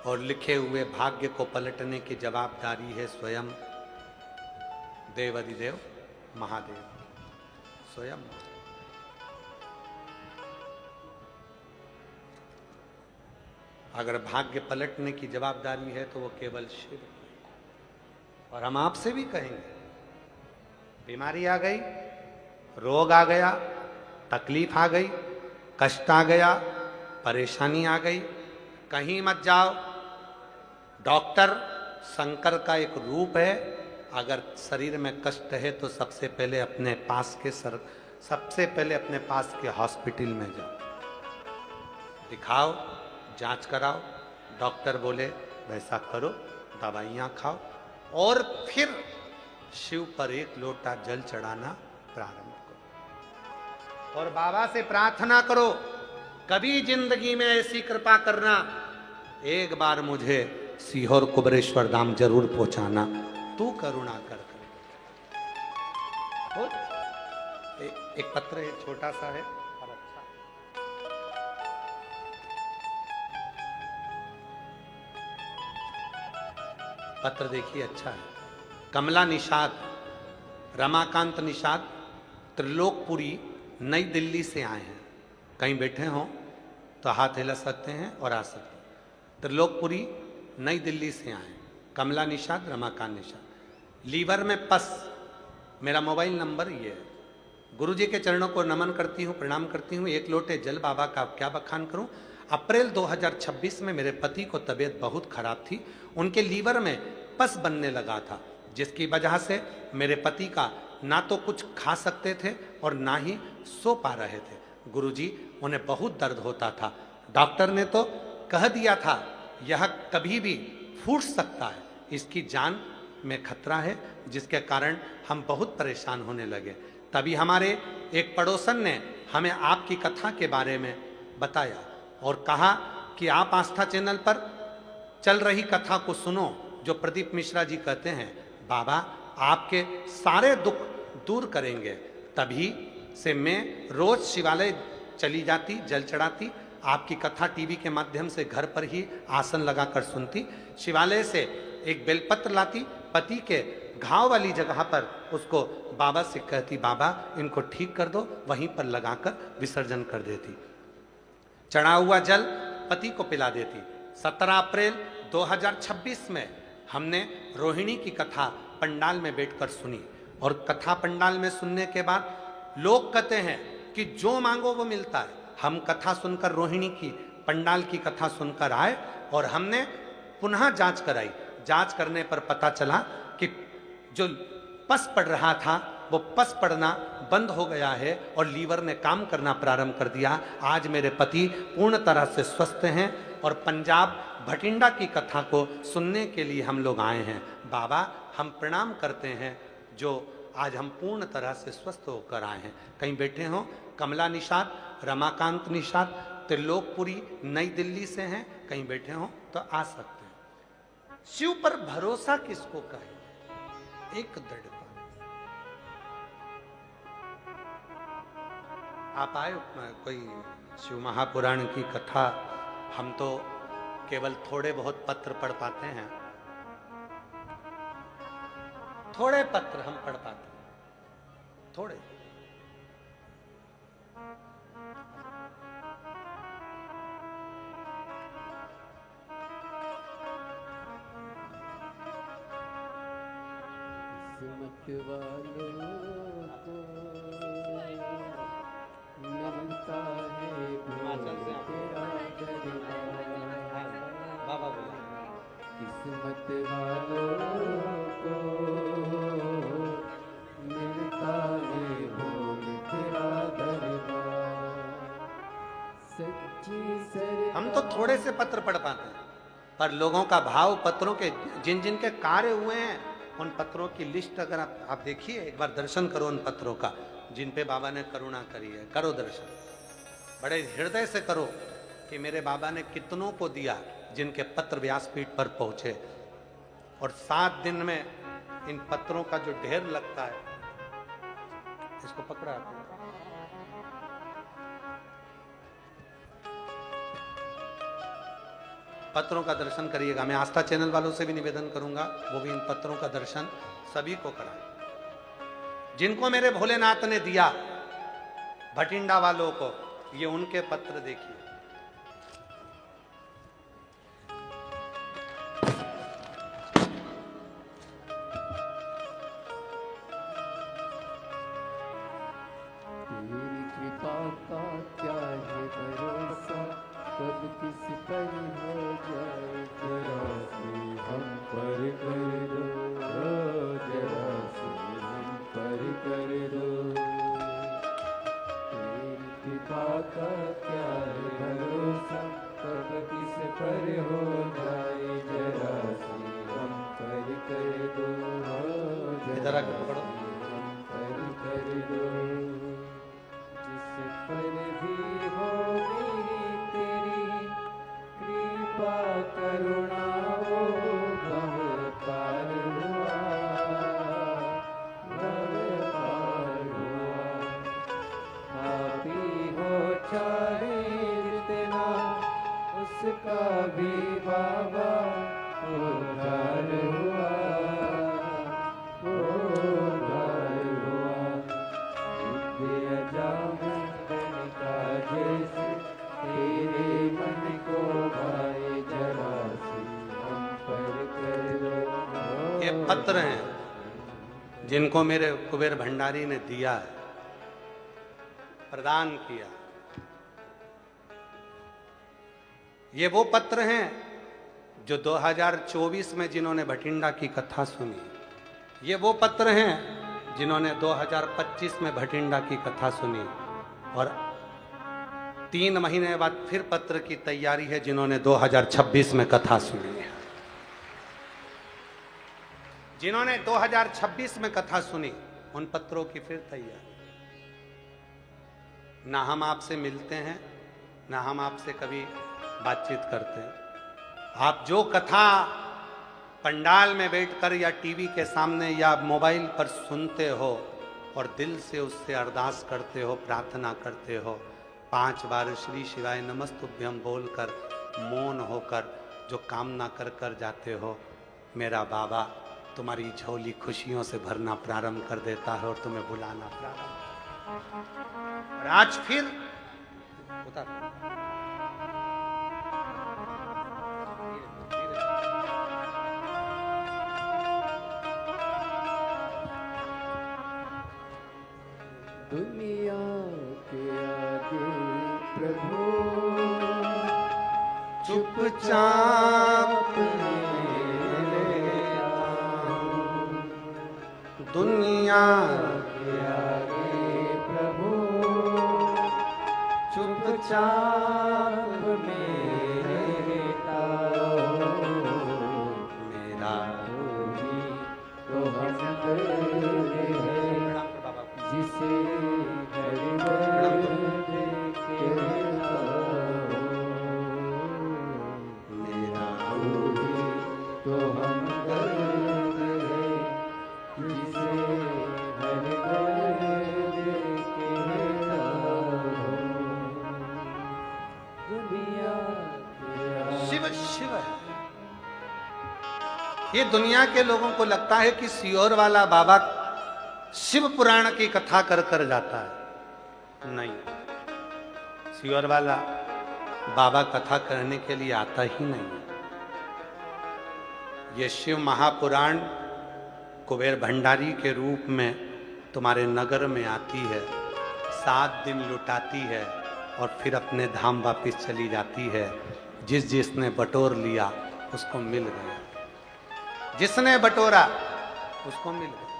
और लिखे हुए भाग्य को पलटने की जवाबदारी है स्वयं देवाधिदेव महादेव, स्वयं। अगर भाग्य पलटने की जवाबदारी है तो वो केवल शिव। और हम आपसे भी कहेंगे, बीमारी आ गई, रोग आ गया, तकलीफ आ गई, कष्ट आ गया, परेशानी आ गई, कहीं मत जाओ। डॉक्टर शंकर का एक रूप है, अगर शरीर में कष्ट है तो सबसे पहले अपने पास के हॉस्पिटल में जाओ, दिखाओ, जांच कराओ, डॉक्टर बोले वैसा करो, दवाइयाँ खाओ और फिर शिव पर एक लोटा जल चढ़ाना प्रारंभ करो और बाबा से प्रार्थना करो, कभी जिंदगी में ऐसी कृपा करना, एक बार मुझे सीहोर कुबरेश्वर धाम जरूर पहुंचाना, तू करुणा कर। एक पत्र है, छोटा सा है और अच्छा। पत्र देखिए, अच्छा है। कमला निषाद, रमाकांत निषाद त्रिलोकपुरी नई दिल्ली से आए हैं। कहीं बैठे हों तो हाथ हिला सकते हैं और आ सकते हैं। त्रिलोकपुरी नई दिल्ली से आए हैं। कमला निषाद, रमाकांत निषाद। लीवर में पस, मेरा मोबाइल नंबर ये है। गुरु जी के चरणों को नमन करती हूँ, प्रणाम करती हूँ। एक लोटे जल बाबा का क्या बखान करूँ। अप्रैल 2026 में मेरे पति को तबीयत बहुत खराब थी, उनके लीवर में पस बनने लगा था, जिसकी वजह से मेरे पति का ना तो कुछ खा सकते थे और ना ही सो पा रहे थे। गुरुजी, उन्हें बहुत दर्द होता था। डॉक्टर ने तो कह दिया था यह कभी भी फूट सकता है, इसकी जान में खतरा है, जिसके कारण हम बहुत परेशान होने लगे। तभी हमारे एक पड़ोसन ने हमें आपकी कथा के बारे में बताया और कहा कि आप आस्था चैनल पर चल रही कथा को सुनो, जो प्रदीप मिश्रा जी कहते हैं बाबा आपके सारे दुख दूर करेंगे। तभी से मैं रोज शिवालय चली जाती, जल चढ़ाती, आपकी कथा टीवी के माध्यम से घर पर ही आसन लगाकर सुनती। शिवालय से एक बेलपत्र लाती, पति के घाव वाली जगह पर उसको बाबा से कहती बाबा इनको ठीक कर दो, वहीं पर लगाकर विसर्जन कर देती। चढ़ा हुआ जल पति को पिला देती। 17 अप्रैल 2026 में हमने रोहिणी की कथा पंडाल में बैठकर सुनी और कथा पंडाल में सुनने के बाद लोग कहते हैं कि जो मांगो वो मिलता है। हम कथा सुनकर, रोहिणी की पंडाल की कथा सुनकर आए और हमने पुनः जांच कराई। जांच करने पर पता चला कि जो पस पड़ रहा था वो पस पड़ना बंद हो गया है और लीवर ने काम करना प्रारंभ कर दिया। आज मेरे पति पूर्ण तरह से स्वस्थ हैं और पंजाब भटिंडा की कथा को सुनने के लिए हम लोग आए हैं। बाबा हम प्रणाम करते हैं जो आज हम पूर्ण तरह से स्वस्थ होकर आए हैं। कहीं बैठे हों, कमला निषाद, रमाकांत निषाद त्रिलोकपुरी नई दिल्ली से हैं, कहीं बैठे हों तो आ सकते हैं। शिव पर भरोसा किसको कहे, एक दृढ़। आप आए कोई शिव महापुराण की कथा, हम तो केवल थोड़े बहुत पत्र पढ़ पाते हैं, थोड़े पत्र हम पढ़ पाते हैं, थोड़े।
किस्मत वालों को मिलता है तेरा दरबार।
बाबा बोला
किस्मत वालों को मिलता है बोल तेरा दरबार। सच्ची सर
हम तो थोड़े से पत्र पढ़ पाते हैं, पर लोगों का भाव, पत्रों के जिन जिन के कार्य हुए हैं उन पत्रों की लिस्ट अगर आप देखिए, एक बार दर्शन करो उन पत्रों का जिन पे बाबा ने करुणा करी है। करो दर्शन, बड़े हृदय से करो कि मेरे बाबा ने कितनों को दिया जिनके पत्र व्यासपीठ पर पहुंचे। और 7 दिन में इन पत्रों का जो ढेर लगता है, इसको पकड़ा, पत्रों का दर्शन करिएगा। मैं आस्था चैनल वालों से भी निवेदन करूंगा वो भी इन पत्रों का दर्शन सभी को कराएं। जिनको मेरे भोलेनाथ ने दिया, भटिंडा वालों को, ये उनके पत्र देखिए।
तेरी कृपा का क्या है भरोसा, कब किस किस पर हो जाए जरा सी हम पर कर दो, जरा सी हम पर कर दो। तेरी कृपा का क्या है भरोसा, कब किस पर हो जाए जरा सी हम पर कर दो,
इधर आके पकड़ो।
हम पर कर दो। जिस पर भी होगी तेरी कृपा करुणा वो भव पार हुआ, भव पार हुआ। पापी हो चाहे जितना उसका भी बाबा उद्धार हुआ, उद्धार हुआ। विद्या जामन का जैसे तेरे मन को भाए जरा सी हम पर कर दो।
ये पत्र हैं जिनको मेरे कुबेर भंडारी ने दिया है, प्रदान किया। ये वो पत्र हैं जो 2024 में जिन्होंने भटिंडा की कथा सुनी। ये वो पत्र हैं जिन्होंने 2025 में भटिंडा की कथा सुनी, और 3 महीने बाद फिर पत्र की तैयारी है जिन्होंने 2026 में कथा सुनी है। जिन्होंने 2026 में कथा सुनी उन पत्रों की फिर तैयारी। ना हम आपसे मिलते हैं, ना हम आपसे कभी बातचीत करते हैं। आप जो कथा पंडाल में बैठकर या टीवी के सामने या मोबाइल पर सुनते हो और दिल से उससे अरदास करते हो, प्रार्थना करते हो, 5 बार श्री शिवाय नमस्तुभ्यम बोलकर मौन होकर जो कामना कर कर जाते हो, मेरा बाबा तुम्हारी झोली खुशियों से भरना प्रारंभ कर देता है और तुम्हें बुलाना प्रारंभ। और आज फिर उतार
दुनिया के आगे प्रभु
चुपचाप दुनिया
के आगे प्रभु चुपचाप मेरा
मेरा
तो हम जिसे
मेरा
तो हम जिसे
शिव शिव है। ये दुनिया के लोगों को लगता है कि सियोर वाला बाबा शिव पुराण की कथा कर कर जाता है। नहीं, सियोर वाला बाबा कथा करने के लिए आता ही नहीं है। ये शिव महापुराण कुबेर भंडारी के रूप में तुम्हारे नगर में आती है, 7 दिन लुटाती है और फिर अपने धाम वापिस चली जाती है। जिसने बटोर लिया उसको मिल गया, जिसने बटोरा उसको मिल गया।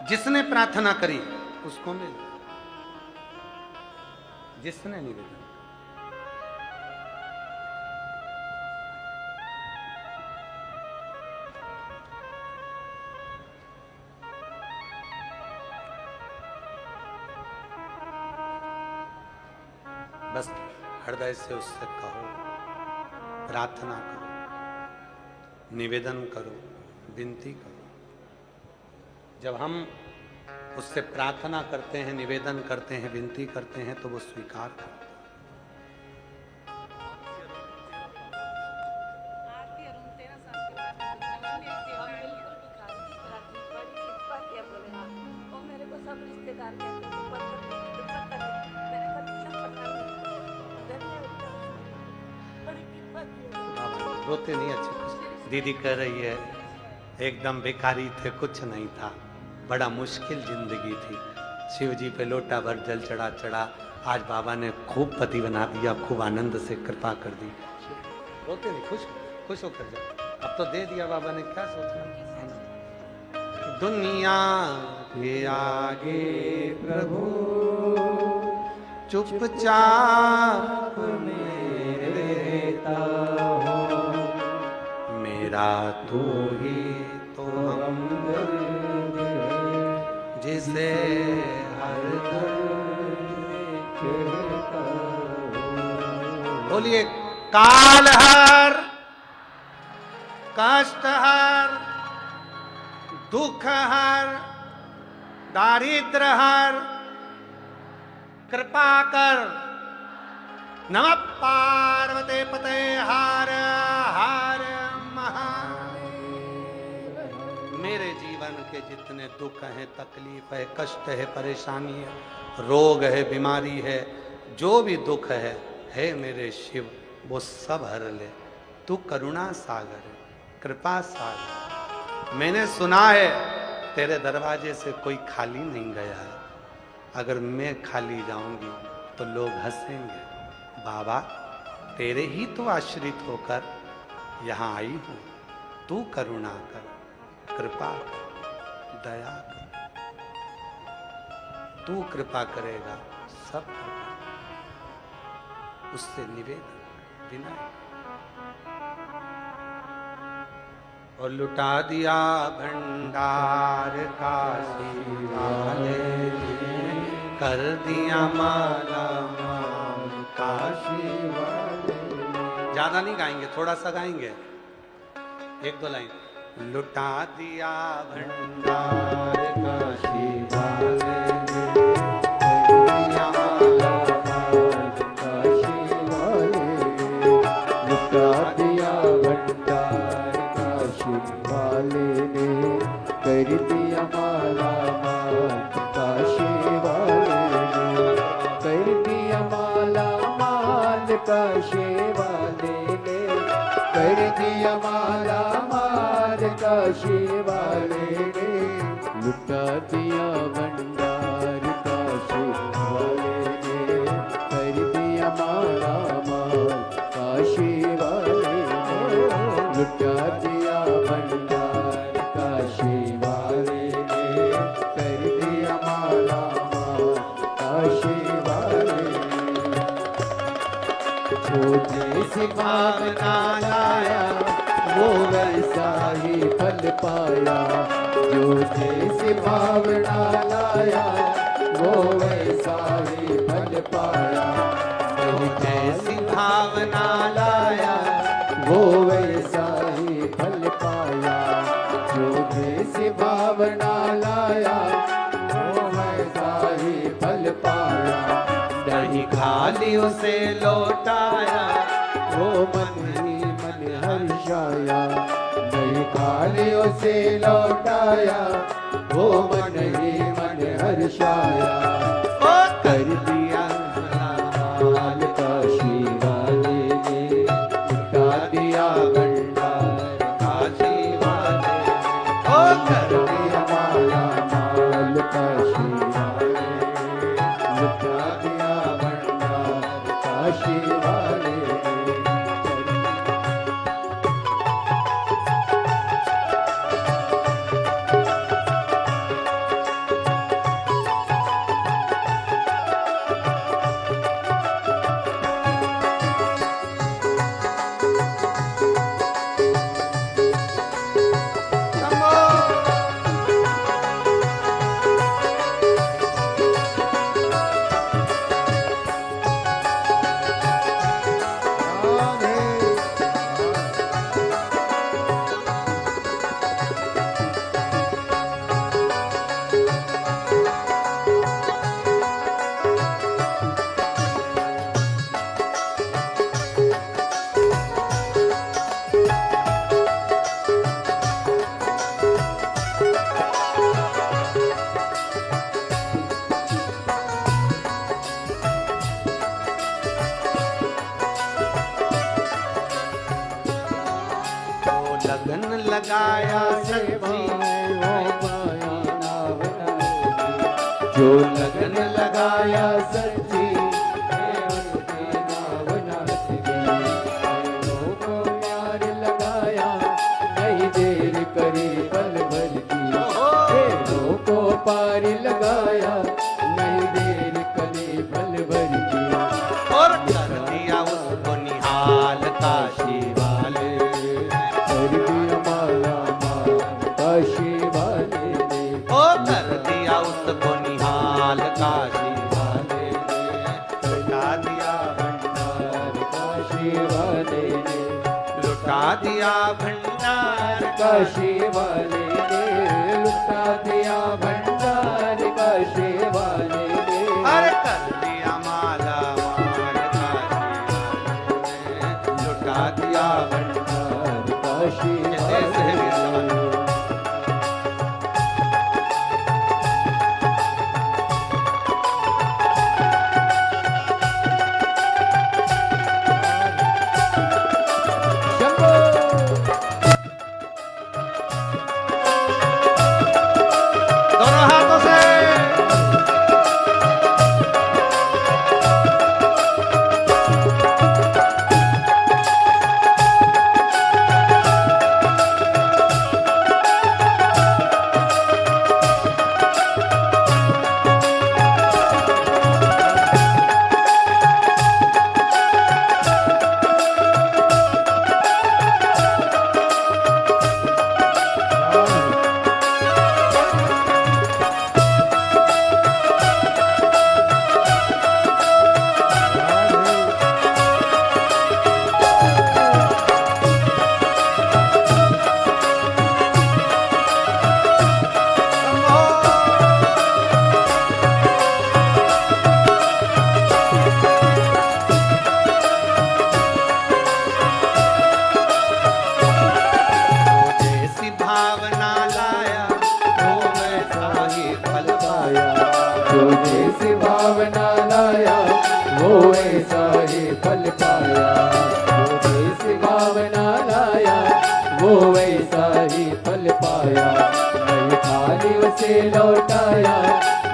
जिसने प्रार्थना करी उसको मिल गया, जिसने निवेदन। बस हृदय से उससे कहो, प्रार्थना करो, निवेदन करो, विनती करो। जब हम उससे प्रार्थना करते हैं, निवेदन करते हैं, विनती करते हैं तो वो स्वीकार करता है। रोते नहीं, अच्छे दीदी कह रही है एकदम बेकारी थे, कुछ नहीं था, बड़ा मुश्किल जिंदगी थी, शिव जी पे लोटा भर जल चढ़ा चढ़ा। आज बाबा ने खूब पति बना दिया, खूब आनंद से कृपा कर दी। रोते नहीं, खुश खुश होकर जाओ। अब तो दे दिया बाबा ने, क्या सोचना। दुनिया के आगे प्रभु चुपचाप में रहता हो, मेरा तू ही तो हमदर्द है, जिसे हर दर्द कहता हो। बोलिए काल हर, कष्ट हर, दुख हर, दारिद्र हर, कृपा कर। नमः पार्वते पते हर हर महादेव। मेरे जीवन के जितने दुख हैं, तकलीफ है, कष्ट है, परेशानी है, रोग है, बीमारी है, जो भी दुख है मेरे शिव, वो सब हर ले। तू करुणा सागर है, कृपा सागर। मैंने सुना है तेरे दरवाजे से कोई खाली नहीं गया है। अगर मैं खाली जाऊंगी तो लोग हंसेंगे। बाबा तेरे ही तो आश्रित होकर यहाँ आई हूँ। तू करुणा कर, कृपा कर, दया कर। तू कृपा करेगा, सब कृपा। उससे निवेदन विनय। और लुटा दिया भंडार काशी वाले ने, कर दिया माला माल काशी वाले। ज्यादा नहीं गाएंगे, थोड़ा सा गाएंगे, एक दो लाइन। लुटा दिया भंडार काशी वाले ने, कर दिया माला माल काशी वाले ने, लुटा दिया भंडार वाले ने, कर दिया माला माल काशी वाले ने, कर दिया माला माल काशी वाले ने, कर दिया माला माल काशी वाले ने, लुटा दिया भंडार काशी वाले ने, कर दिया माला माल काशी वाले ने, लुटा दिया भंडार काशी वाले ने, कर दिया माला माल काशी वाले ने। जो जैसी भावना लाया वो वैसा ही फल पाया, जो जैसी भावना लाया वो वैसा ही फल पाया, जो जैसी भावना लाया वो वैसा ही फल पाया, जो जैसी भावना लाया वो वैसा ही फल पाया। नहीं खाली उसे लौटाया वो मन ही मन हर्षाया, नहीं खाली उसे लौटाया वो मन ही मन हर्षाया। कर दिया माल काशी वाले ने, लुटा दिया भंडार काशी वाले ने, कर दिया माला माल काशी वाले ने, लुटा दिया भंडार काशी वाले ने। लगन लगाया सब्जी जो
काशी वाले ने लुटा दिया भंडार काशी वाले ने
अरे कर दिया माला माल काशी वाले ने लुटा दिया
भंडार काशी
कैसे है वीर जवान? दोनों हाथों से जैसी भावना लाया वो वैसा ही फल पाया।
जो जैसी भावना लाया वो ऐसा ही फल पाया जो जैसी भावना लाया वो वैसा ही फल पाया नहीं खाली उसे लौटाया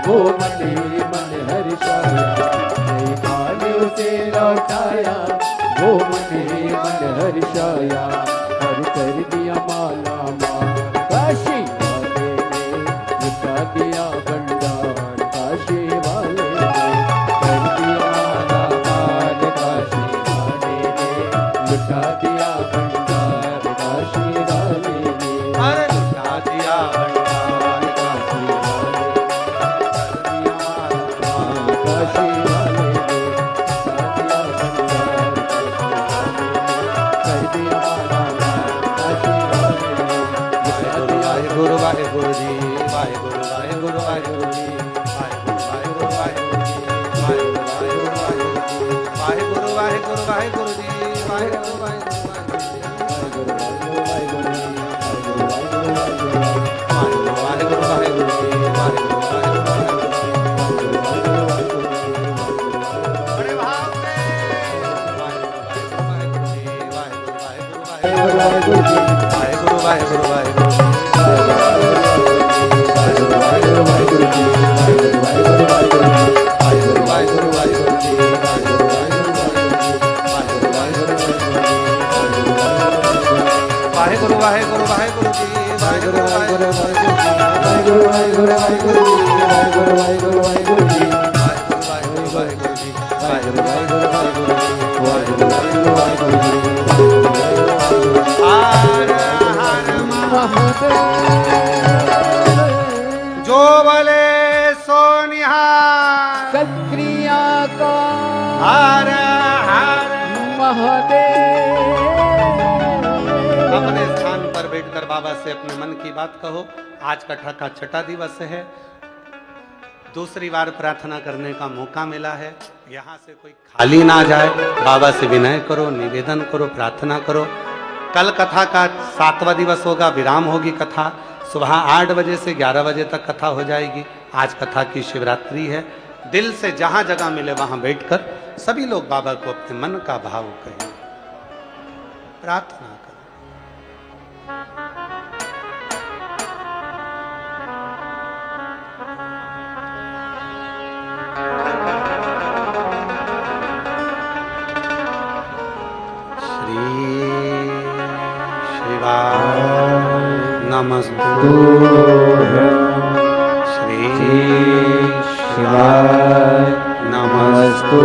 वो मन ही मन हर्षाया नहीं खाली उसे लौटाया वो मन ही मन हर्षाया हर कर दिया माला माल काशी वाले ने लुटा दिया भंडार काशी वाले ने कर दिया माला माल काशी वाले ने लुटा दिया भंडार काशी वाले ने
अरे लुटा दिया भंडार काशी वाले ने, कर दिया माला माल।
काशी वाले ने लुटा दिया भंडार काशी वाले ने कर दिया माला माल काशी वाले ने लुटा दिया
वाहेगुरु वाहेगुरु जी वाहेगुरु वाहेगुरु वाहेगुरु जी वाहेगुरु वाहेगुरु जी वाहेगुरु वाहेगुरु वाहेगुरु जी वाहेगुरु वाहेगुरु वाहेगुरु वाहेगुरु जी बड़े भाव से वाहेगुरु जी वाहेगुरु वाहेगुरु वाहेगुरु वाहेगुरु वाहेगुरु वाहेगुरु वाहेगुरु जी वाहेगुरु वाहेगुरु
वाहेगुरु वाहेगुरु वाहेगुरु जी वाहेगुरु वाहेगुरु वाहेगुरु जी
वाहेगुरु वाहेगुरु जी वाहेगुरु वाहेगुरु वाहेगुरु
वाहेगुरु वाहेगुरु वाहेगुरु जी
हर हर
महादेव
जो बोले सो निहार
सत्क्रिया का
हर हर
महादेव
अपने स्थान पर बैठकर बाबा से अपने मन की बात कहो। आज कथा का छठा दिवस है, दूसरी बार प्रार्थना करने का मौका मिला है। यहाँ से कोई खाली ना जाए, बाबा से विनय करो, निवेदन करो, प्रार्थना करो। कल कथा का 7वां दिवस होगा, विराम होगी कथा। सुबह 8 बजे से 11 बजे तक कथा हो जाएगी। आज कथा की शिवरात्रि है। दिल से जहां जगह मिले वहां बैठकर सभी लोग बाबा को अपने मन का भाव कहें, प्रार्थना करें। श्री शिवाय नमस्तु श्री शिवाय नमस्तु